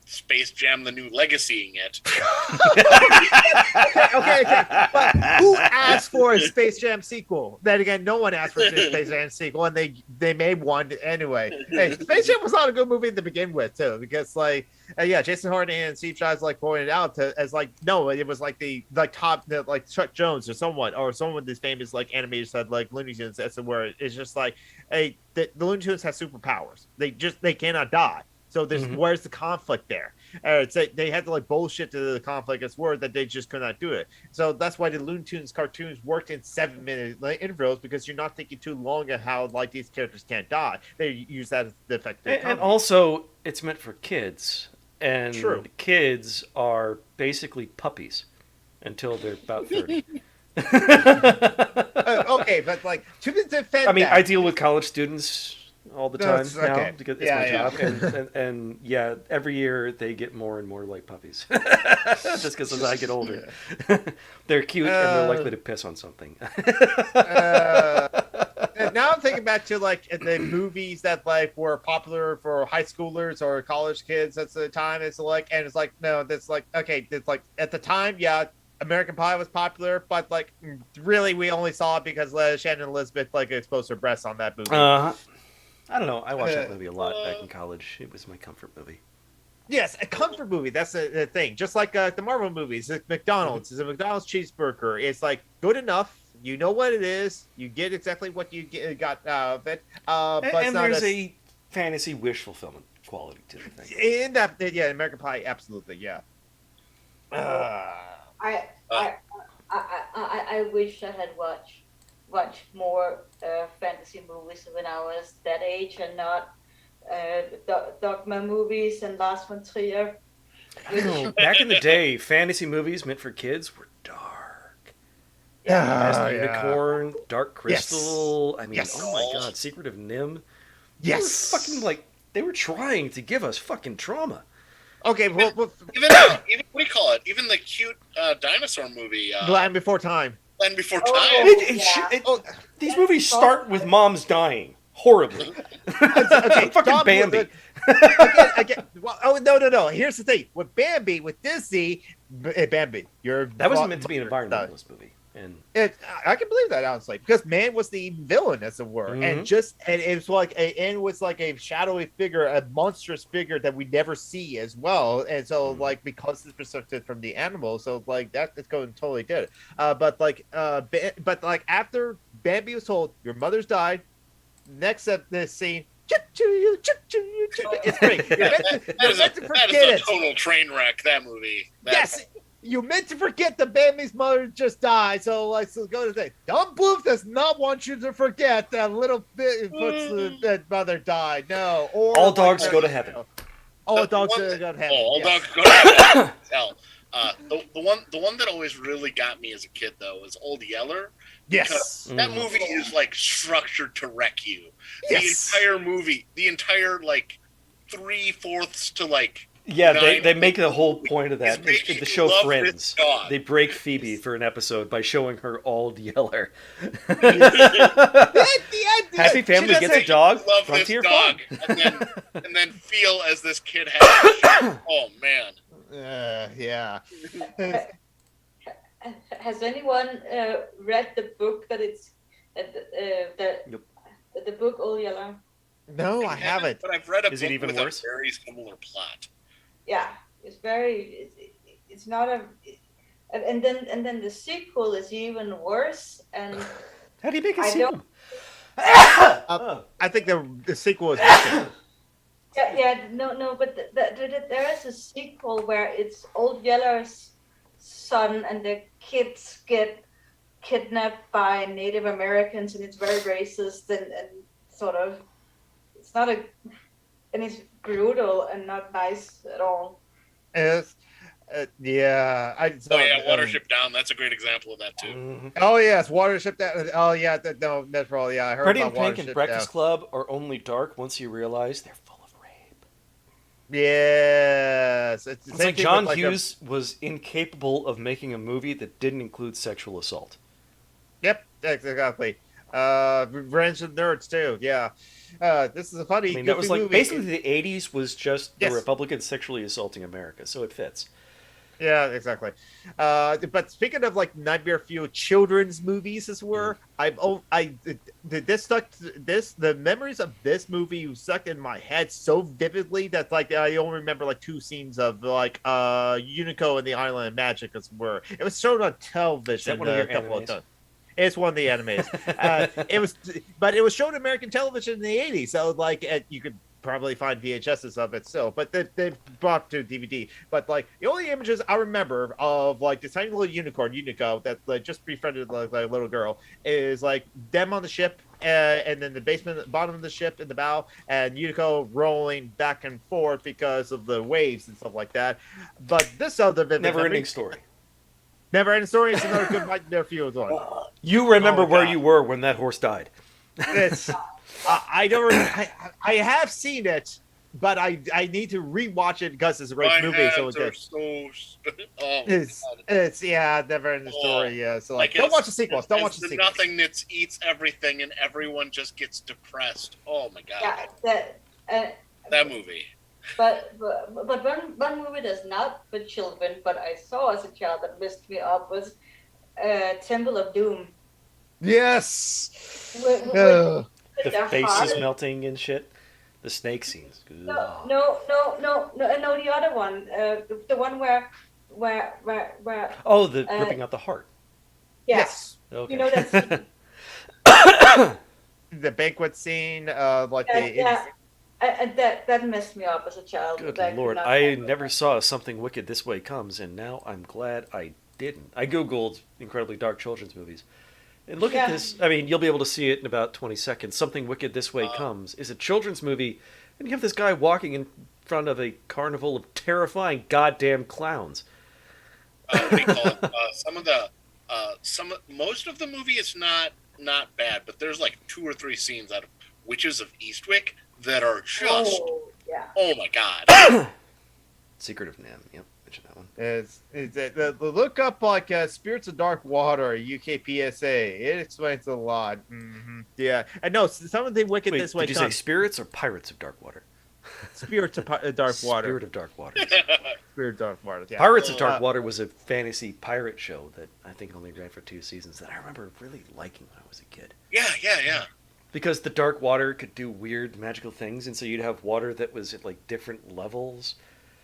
S3: Space Jam: The New Legacying it.
S2: okay. But who asked for a Space Jam sequel? Then again, no one asked for a Space Jam sequel, and they made one anyway. Hey, Space Jam was not a good movie to begin with, too, because Jason Harden and Steve Jobs pointed out no, it was Chuck Jones or someone with this famous animators said Looney Tunes. That's where it's just the Looney Tunes has superpowers. They cannot die. So where's the conflict there? They had to bullshit to the conflict as word that they just could not do it. So that's why the Looney Tunes cartoons worked in 7-minute intervals, because you're not thinking too long of how these characters can't die. They use that as the effect.
S1: And also, it's meant for kids, and
S2: True.
S1: Kids are basically puppies until they're about 30.
S2: Okay, but to defend.
S1: I mean,
S2: that,
S1: I deal with college students all the time
S2: okay.
S1: now because it's my job, and every year they get more and more like puppies, just because as I get older, they're cute and they're likely to piss on something.
S2: Now I'm thinking back to the movies that were popular for high schoolers or college kids at the time. At the time, American Pie was popular, but really we only saw it because Shannon Elizabeth exposed her breasts on that movie.
S1: I don't know. I watched that movie a lot back in college. It was my comfort movie.
S2: Yes, a comfort movie. That's the thing. Just like the Marvel movies, McDonald's is a McDonald's cheeseburger. It's good enough. You know what it is. You get exactly what you got out of it. But
S1: and there's a fantasy wish fulfillment quality to the thing.
S2: In that, American Pie, absolutely, yeah.
S4: I wish I had watched more fantasy movies when I was that age, and not dogma movies and Lars von Trier.
S1: Back in the day, fantasy movies meant for kids were dark. Last Unicorn, Dark Crystal. Yes. I mean, oh my God, Secret of Nim.
S2: Yes,
S1: they were fucking they were trying to give us fucking trauma.
S2: Okay,
S3: even what do you call it? Even the cute dinosaur movie,
S2: Land Before Time.
S3: Land Before Time.
S1: These movies start with moms dying horribly.
S2: Okay,
S1: fucking Bambi.
S2: Again. Well, no. Here's the thing: with Bambi, with Disney, Bambi,
S1: that wasn't meant to be an environmentalist movie. And
S2: I can believe that, honestly, because man was the villain, as it were, and it was a shadowy figure, a monstrous figure that we never see as well, and so because it's perspective from the animal, so that is going totally dead. But after Bambi was told your mother's died, next up this scene. It's great.
S3: That is a total train wreck. That movie.
S2: Yes. You meant to forget that Bambi's mother just died, so go to the thing. Don Bluth does not want you to forget that little bit that mother died. No, or
S1: all dogs go to heaven.
S2: All dogs go to heaven.
S3: All dogs go to heaven. Hell, the one that always really got me as a kid though was Old Yeller.
S2: Yes,
S3: that movie is structured to wreck you.
S2: Yes.
S3: The entire movie, the entire 3/4 to
S1: Yeah, they make the whole point of that in the show Friends. They break Phoebe for an episode by showing her Old Yeller. Happy family gets a dog.
S3: Love Frontier this dog, and then feel as this kid has. Oh man.
S2: Yeah.
S4: Has anyone read the book that it's the book Old Yeller?
S2: No, I haven't.
S3: But I've read a
S1: Is
S3: book
S1: it even
S3: with
S1: worse?
S3: a very similar plot.
S4: Yeah, it's very. it's not a, and then the sequel is even worse. And
S1: How do you make a
S4: I
S1: sequel?
S2: I think the sequel is missing.
S4: no, but there is a sequel where it's Old Yeller's son and the kids get kidnapped by Native Americans, and it's very racist and sort of, it's not a, and it's brutal and not nice at all.
S2: Yes. Yeah.
S3: Watership Down. That's a great example of that too.
S1: Mhm.
S2: Oh yes, Watership Down. Oh yeah, no, that's all. Yeah, I heard
S1: Pretty in
S2: about
S1: Pink and
S2: Watership
S1: Breakfast
S2: Down.
S1: Club are only dark once you realize they're full of rape.
S2: Yes, it's the
S1: It's
S2: same
S1: like
S2: thing
S1: John
S2: with,
S1: Hughes was incapable of making a movie that didn't include sexual assault.
S2: Yep, exactly. Revenge of the Nerds too. Yeah. This is a funny.
S1: I mean, that was
S2: goofy
S1: like
S2: movie.
S1: basically the '80s was just the
S2: Yes.
S1: Republicans sexually assaulting America, so it fits.
S2: Yeah, exactly. But speaking of like Nightmare Fuel children's movies, as were, the memories of this movie stuck in my head so vividly that like I only remember like two scenes of like Unico and the Island of Magic, as were. It was shown on television
S1: Is that one of your
S2: a couple of
S1: animes?
S2: times. It's one of the animes. It was shown on American television in the '80s, so like you could probably find VHSs of it still, but they brought to DVD. But like the only images I remember of like this tiny little unicorn, Unico, that like just befriended like a little girl, is like them on the ship, and then the basement, bottom of the ship in the bow, and Unico rolling back and forth because of the waves and stuff like that. But this other vivid
S1: Never-ending
S2: memory-
S1: story.
S2: Never-ending story is another good Nightmare Fuel one.
S1: You remember
S2: Oh,
S1: where
S2: God.
S1: you were when that horse died.
S2: It's I don't. I have seen it, but I need to rewatch it because it's a great
S3: My
S2: movie. So
S3: hands are so.
S2: it's never in the story. Yeah, so like don't watch the sequels. Don't watch the sequels.
S3: Nothingness eats everything, and everyone just gets depressed. Oh my god,
S4: Yeah,
S3: that movie.
S4: but one movie that's not for children, but I saw as a child that messed me up was Temple of Doom.
S2: Yes.
S4: With
S1: The
S4: their
S1: face
S4: heart.
S1: is melting and shit. The snake scenes.
S4: No, the other one, the one where,
S1: Oh, the
S4: Uh,
S1: ripping out the heart.
S4: yeah,
S2: Yes.
S1: Okay.
S4: you know that scene.
S2: The banquet scene, like
S4: that messed me up as a child.
S1: Good
S4: I could
S1: lord,
S4: not
S1: I
S4: handle
S1: never
S4: that.
S1: saw Something Wicked This Way Comes, and now I'm glad I didn't. I googled incredibly dark children's movies. And look at
S4: Yeah.
S1: this. I mean, you'll be able to see it in about 20 seconds. Something Wicked This Way Comes is a children's movie, and you have this guy walking in front of a carnival of terrifying goddamn clowns.
S3: What do you call it? Most of the movie is not bad, but there's like 2 or 3 scenes out of Witches of Eastwick that are just
S4: Yeah.
S3: my god.
S1: Secret of Nim. Yep, mentioned that one.
S2: is the look up like Spirits of Dark Water UKPSA. It explains a lot. Yeah, and no, some of the Wicked
S1: Wait,
S2: This Way
S1: did you say
S2: Comes.
S1: Spirits or Pirates of Dark Water?
S2: Spirits of Dark Water.
S1: Spirit of Dark Water.
S2: Spirit of Dark Water. Yeah.
S1: Pirates of Dark Water was a fantasy pirate show that I think only ran for 2 seasons that I remember really liking when I was a kid.
S3: Yeah.
S1: Because the dark water could do weird magical things, and so you'd have water that was at like different levels.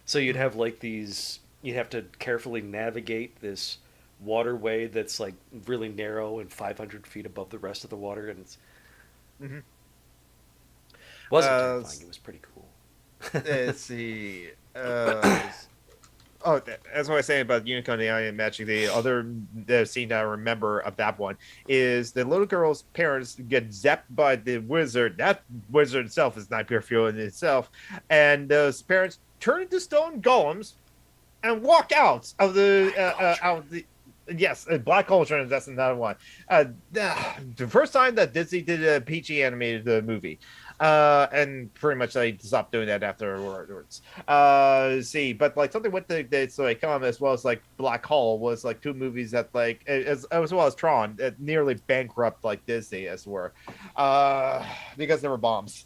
S1: So you'd have like these, you'd have to carefully navigate this waterway that's like really narrow and 500 feet above the rest of the water, and it's wasn't terrifying. It was pretty cool.
S2: Let's see. That's what I was saying about Unicorn and the Island of Magic. The scene that I remember of that one is the little girl's parents get zapped by the wizard. That wizard itself is Nightmare Fuel in itself, and those parents turn into stone golems and walk out of the. Yes, Black Cauldron. That's another one. The first time that Disney did a PG animated movie. And pretty much they stopped doing that afterwards. But like something with the so like come as well as like Black Hole was like 2 movies that like as well as Tron that nearly bankrupt like Disney as were, because there were bombs.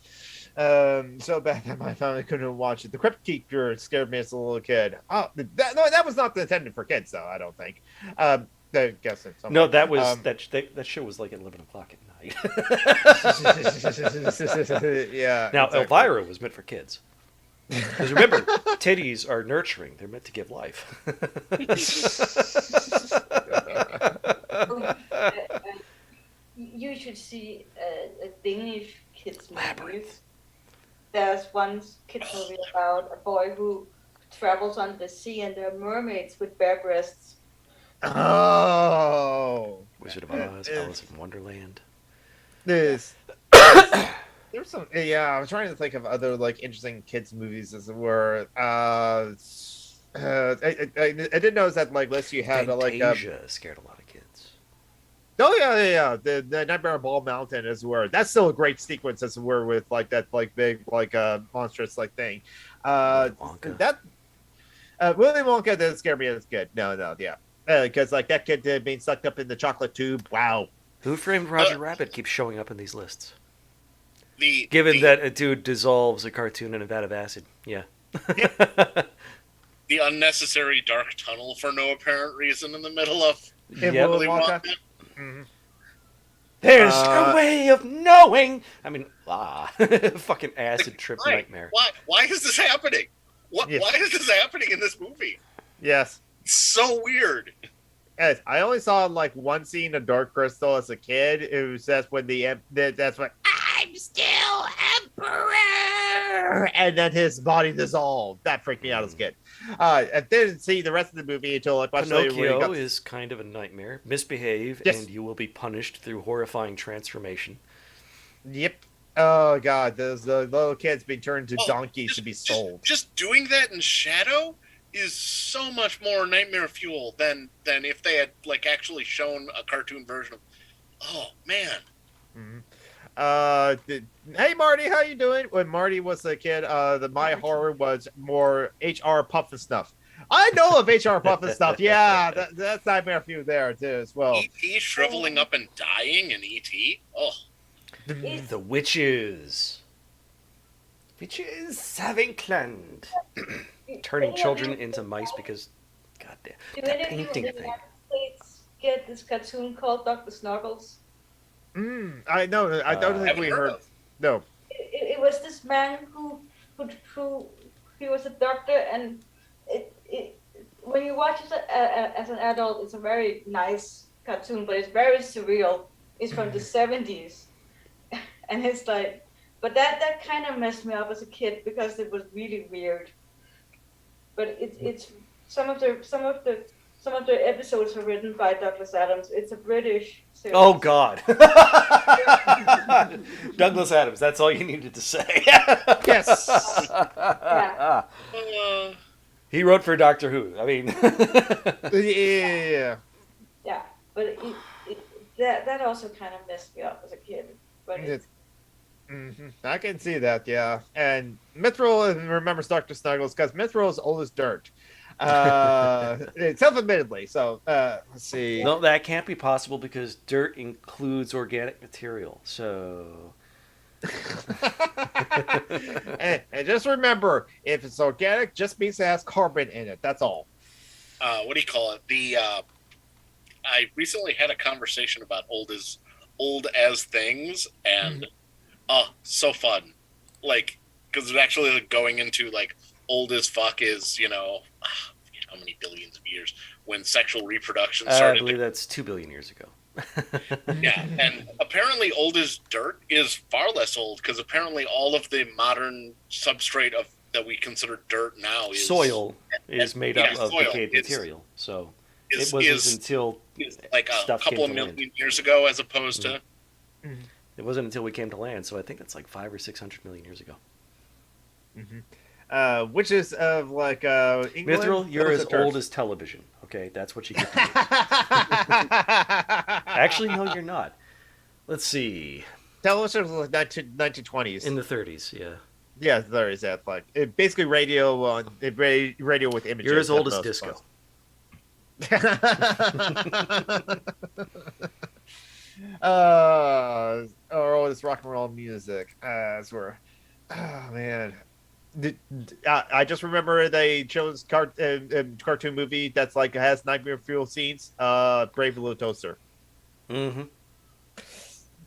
S2: So bad that my family couldn't watch it. The Crypt Keeper scared me as a little kid. Oh, that was not intended for kids though. I don't think. I guess it's
S1: No, that was that show was like at 11 o'clock at night.
S2: yeah.
S1: Now
S2: exactly.
S1: Elvira was meant for kids. Because remember, titties are nurturing. They're meant to give life.
S4: You should see a Danish kids movie.
S1: Labyrinth.
S4: There's one kids movie about a boy who travels on the sea and there are mermaids with bare breasts.
S2: Oh,
S1: Wizard of Oz, Alice in Wonderland.
S2: there's some. Yeah, I was trying to think of other like interesting kids movies as it were. I did notice that like list you had
S1: Fantasia scared a lot of kids.
S2: Oh yeah. The Nightmare on Bald Mountain as it were. That's still a great sequence as it were with like that like big like monstrous like thing.
S1: Wonka.
S2: That Willy Wonka didn't scare me as good. No, yeah. Because like that kid being sucked up in the chocolate tube. Wow.
S1: Who Framed Roger Rabbit keeps showing up in these lists.
S3: The
S1: That a dude dissolves a cartoon in a vat of acid. Yeah.
S3: the unnecessary dark tunnel for no apparent reason in the middle of
S2: In
S1: Yep.
S2: Willy
S3: Willy
S2: Wonka.
S3: Wonka.
S2: Mhm.
S1: There's a way of knowing. I mean, fucking acid trip
S3: Why?
S1: nightmare.
S3: Why is this happening?
S2: Yeah.
S3: Why is this happening in this movie?
S2: Yes.
S3: It's so weird.
S2: Yes, I only saw like one scene of Dark Crystal as a kid. It was that's when that's when I'm still Emperor, and then his body dissolved. That freaked me out as a kid. I didn't see the rest of the movie until like much later. When
S1: Pinocchio is kind of a nightmare. Misbehave,
S2: Yes.
S1: and you will be punished through horrifying transformation.
S2: Yep. Oh god, those the little kids being turned to
S3: Oh,
S2: donkeys to be sold.
S3: Just doing that in shadow is so much more nightmare fuel than if they had like actually shown a cartoon version of. Oh man.
S2: Mhm. Hey Marty, how you doing? When Marty was a kid, my horror was more HR Puff and Stuff. I know of HR Puff and Stuff. Yeah, that's Nightmare Fuel there too as well.
S3: E.T. shriveling up and dying in E.T. Oh,
S1: The witches. Witches have inclined. Turning children into mice because, goddamn,
S4: Do
S1: that
S4: any of you in
S1: painting
S4: the
S1: thing.
S4: United States get this cartoon called Dr. Snuggles?
S2: I know. I don't think
S3: haven't
S2: we
S3: heard
S2: heard.
S3: of.
S2: No.
S4: It was this man who he was a doctor, and when you watch it as an adult, it's a very nice cartoon, but it's very surreal. It's from the 70s, and it's like, but that kind of messed me up as a kid because it was really weird. But it's some of the episodes are written by Douglas Adams. It's a British series.
S1: Oh, God. Douglas Adams, that's all you needed to say.
S2: Yes.
S4: Yeah.
S1: He wrote for Doctor Who. I mean,
S2: Yeah.
S4: Yeah, but that also kind of messed me up as a kid. But
S2: I can see that. Yeah. And Mithril remembers Dr. Snuggles because Mithril is old as dirt. Self-admittedly. So let's see.
S1: no, that can't be possible because dirt includes organic material. So,
S2: and just remember, if it's organic, just means it has carbon in it. That's all.
S3: what do you call it? I recently had a conversation about old as things, and so fun. Like, because it's actually like, going into like old as fuck is how many billions of years when sexual reproduction
S1: I
S3: started.
S1: believe that's 2 billion years ago.
S3: Yeah, and apparently old as dirt is far less old because apparently all of the modern substrate that we consider dirt now is
S1: Soil is made up of
S3: soil.
S1: decayed
S3: It's-
S1: material. So,
S3: is,
S1: it wasn't
S3: is,
S1: until
S3: is like a
S1: stuff
S3: couple
S1: came
S3: of
S1: to
S3: million
S1: land.
S3: years ago as opposed to
S1: It wasn't until we came to land, so I think that's like 500 or 600 million years ago.
S2: Which is of like England.
S1: Mithril, you're
S2: Those
S1: as
S2: are Turks.
S1: old as television. Okay, that's what you get to do. Actually, no, you're not. Let's see.
S2: Television was like 1920s.
S1: In the 30s, yeah.
S2: Yeah, there is that. Like basically radio radio with images.
S1: You're as old as
S2: most
S1: disco.
S2: Or all this rock and roll music. That's where. Oh man. I just remember they chose cartoon movie that's like has nightmare fuel scenes. Brave Little Toaster.
S1: Mm-hmm.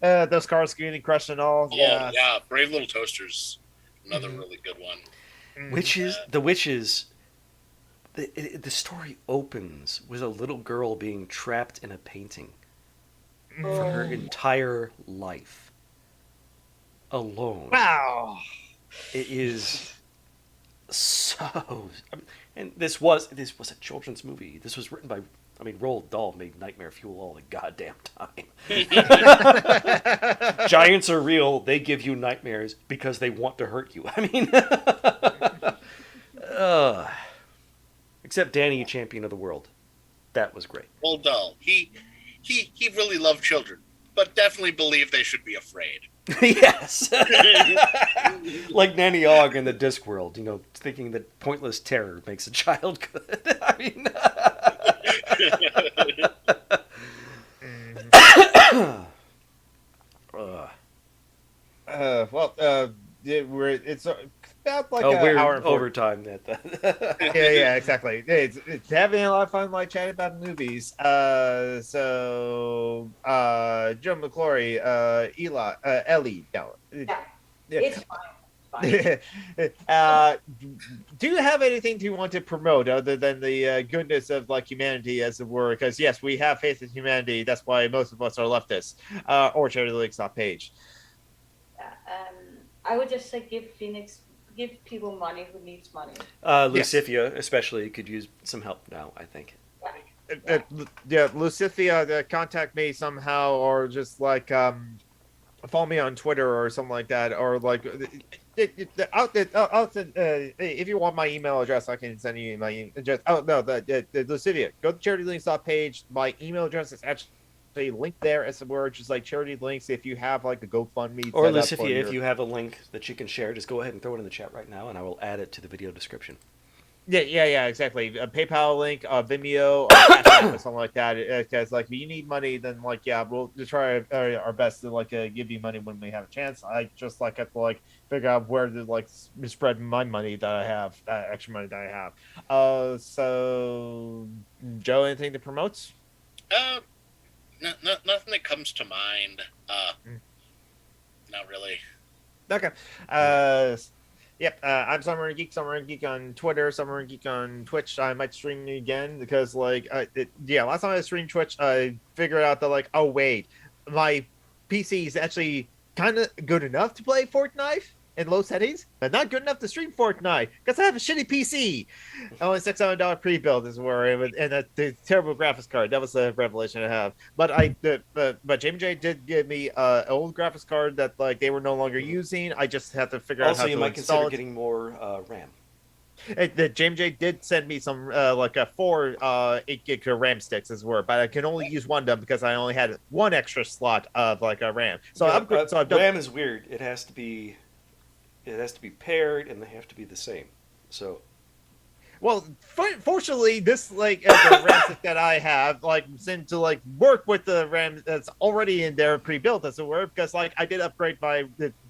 S2: Those cars getting crushed and all.
S3: yeah, Brave Little Toasters, another
S2: Mhm.
S3: really good one.
S1: The witches. The story opens with a little girl being trapped in a painting for her entire life, alone.
S2: Wow.
S1: It is so. And this was a children's movie. This was written by. Roald Dahl made Nightmare Fuel all the goddamn time. Giants are real. They give you nightmares because they want to hurt you. Except Danny, Champion of the World. That was great.
S3: Roald Dahl. He really loved children, but definitely believed they should be afraid.
S1: Yes. Like Nanny Ogg in the Discworld, thinking that pointless terror makes a child good.
S2: It's about like
S1: we're
S2: an hour and
S1: overtime at that.
S2: yeah, exactly. It's having a lot of fun, like chatting about movies. Joe McClory, Ellie,
S4: It's fine.
S2: Do you have anything you want to promote other than the goodness of like humanity, as it were? Because yes, we have faith in humanity. That's why most of us are leftists, or charitylinks.page.
S4: I would just say give people money who needs money.
S1: Lucifia, especially, could use some help now, I think.
S2: Lucifia, contact me somehow, or just like follow me on Twitter or something like that, or like if you want my email address, I can send you my address. Lucifia, go to charitylinks.page. My email address is actually linked there, as it were, just like charity links. If you have like a GoFundMe,
S1: or Lucifia, if you have a link that you can share, just go ahead and throw it in the chat right now, and I will add it to the video description.
S2: Yeah, exactly. A PayPal link, Vimeo, or Cash App or something like that. Because like, if you need money, then like, yeah, we'll just try our best to like give you money when we have a chance. I just like have to like figure out where to like spread my money that I have, extra money that I have. So Joe, anything to promote?
S3: Nothing that comes to mind. Not really.
S2: Okay. Yep, I'm Summer Geek on Twitter, Summer Geek on Twitch. I might stream again because, like, last time I streamed Twitch, I figured out that, like, oh, wait, my PC is actually kind of good enough to play Fortnite in low settings, but not good enough to stream Fortnite because I have a shitty PC. Only $600 pre-build is where it was, and the terrible graphics card. That was the revelation I have. But Jamie J did give me an old graphics card that like they were no longer using. I just had to figure out how to install it.
S1: Also, you might consider getting more RAM.
S2: James J did send me some like a 4 8 gig RAM sticks as well, but I can only use one of them because I only had one extra slot of like a RAM. So
S1: RAM is weird. It has to be paired, and they have to be the same. So,
S2: well, fortunately, this like the RAM stick that I have like seemed to like work with the RAM that's already in there pre-built, as it were. Because like I did upgrade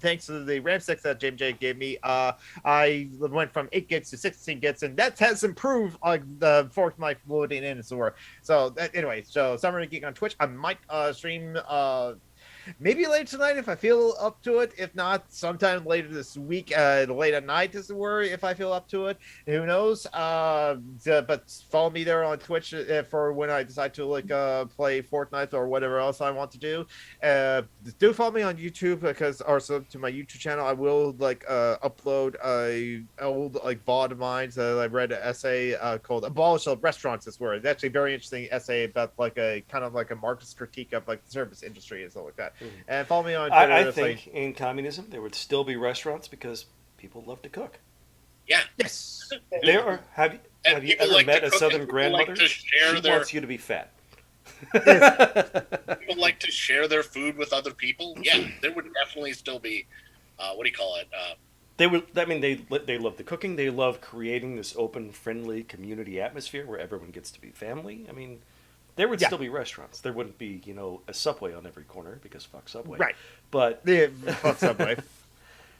S2: thanks to the RAM sticks that JMJ gave me. I went from 8 gigs to 16 gigs, and that has improved like the Fortnite loading in, as it were. So anyway, so Summer Geek on Twitch. I might stream. Maybe later tonight if I feel up to it. If not, sometime later this week, late at night, as it were, if I feel up to it. Who knows? But follow me there on Twitch for when I decide to like play Fortnite or whatever else I want to do. Do follow me on YouTube because also to my YouTube channel, I will like upload a old like VOD of mine. So I read an essay called "Abolish the Restaurants." This word. It's actually a very interesting essay about like a kind of like a Marxist critique of like the service industry and stuff like that. And follow me on Twitter.
S1: I think in communism there would still be restaurants because people love to cook.
S3: Yeah.
S2: Yes.
S1: There are. Have you ever
S3: like
S1: met a Southern grandmother? She wants you to be fat.
S3: People like to share their food with other people. Yeah, there would definitely still be. What do you call it?
S1: They would. I mean, they love the cooking. They love creating this open, friendly community atmosphere where everyone gets to be family. I mean, there would still be restaurants. There wouldn't be, a Subway on every corner because fuck Subway.
S2: Right.
S1: But
S2: fuck Subway.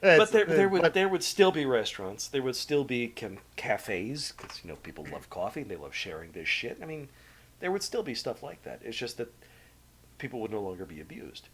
S1: But there would still be restaurants. There would still be cafes because people love coffee and they love sharing this shit. I mean, there would still be stuff like that. It's just that people would no longer be abused.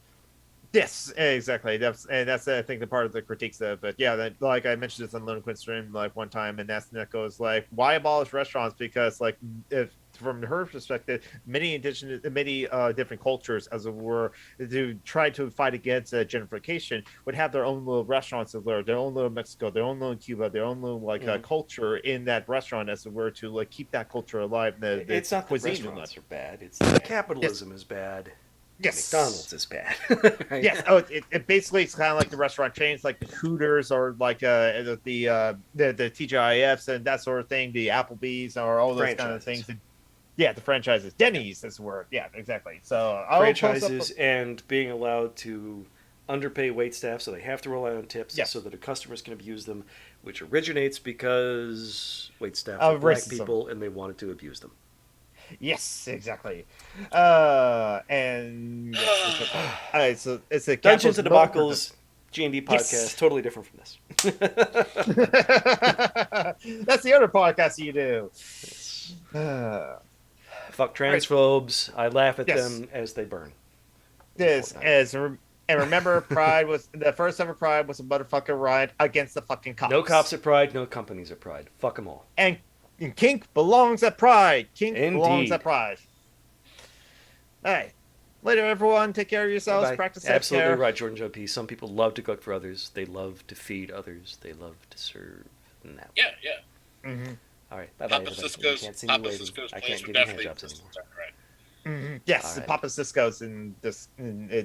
S2: Yes, exactly. That's I think the part of the critiques of. But yeah, that, like I mentioned this on Lone Quinn stream like one time, and that goes like, why abolish restaurants? Because like if from her perspective, many different cultures, as it were, to try to fight against gentrification, would have their own little restaurants of their own little Mexico, their own little Cuba, their own little culture in that restaurant, as it were, to like keep that culture alive.
S1: It's not the
S2: cuisine
S1: restaurants are bad. It's the capitalism is bad.
S2: Yes.
S1: McDonald's is bad. Right?
S2: Yes. Oh, it basically it's kind of like the restaurant chains, like the Hooters or like the TGIFs and that sort of thing. The Applebee's or all those kind of things. And, yeah, the franchises. Denny's is the word. Yeah, exactly. So
S1: franchises and being allowed to underpay wait staff, so they have to rely on tips, so that a customer's can abuse them, which originates because wait staff are black people and they wanted to abuse them.
S2: Yes, exactly. And so it's a
S1: Dungeons and Debacles G&D podcast, totally different from this.
S2: That's the other podcast you do.
S1: Fuck transphobes. I laugh at them as they burn.
S2: And remember, Pride was the first ever Pride was a motherfucking riot against the fucking cops.
S1: No cops at Pride, no companies at Pride. Fuck them all.
S2: And kink belongs at Pride. Kink belongs at Pride. All right. Later, everyone. Take care of yourselves.
S1: Bye-bye.
S2: Practice
S1: Absolutely
S2: self-care.
S1: right, Jordan Joe P. Some people love to cook for others. They love to feed others. They love to serve.
S3: Yeah, yeah.
S2: Mm-hmm.
S1: All right. Bye-bye,
S3: Papa
S1: everybody.
S3: Cisco's,
S1: I can't see
S3: Papa
S1: you waving.
S3: Cisco's
S1: I
S3: place
S1: can't
S3: would
S1: give you
S3: definitely
S1: handjobs anymore.
S2: Yes,
S1: All right.
S2: Papa Cisco's in this.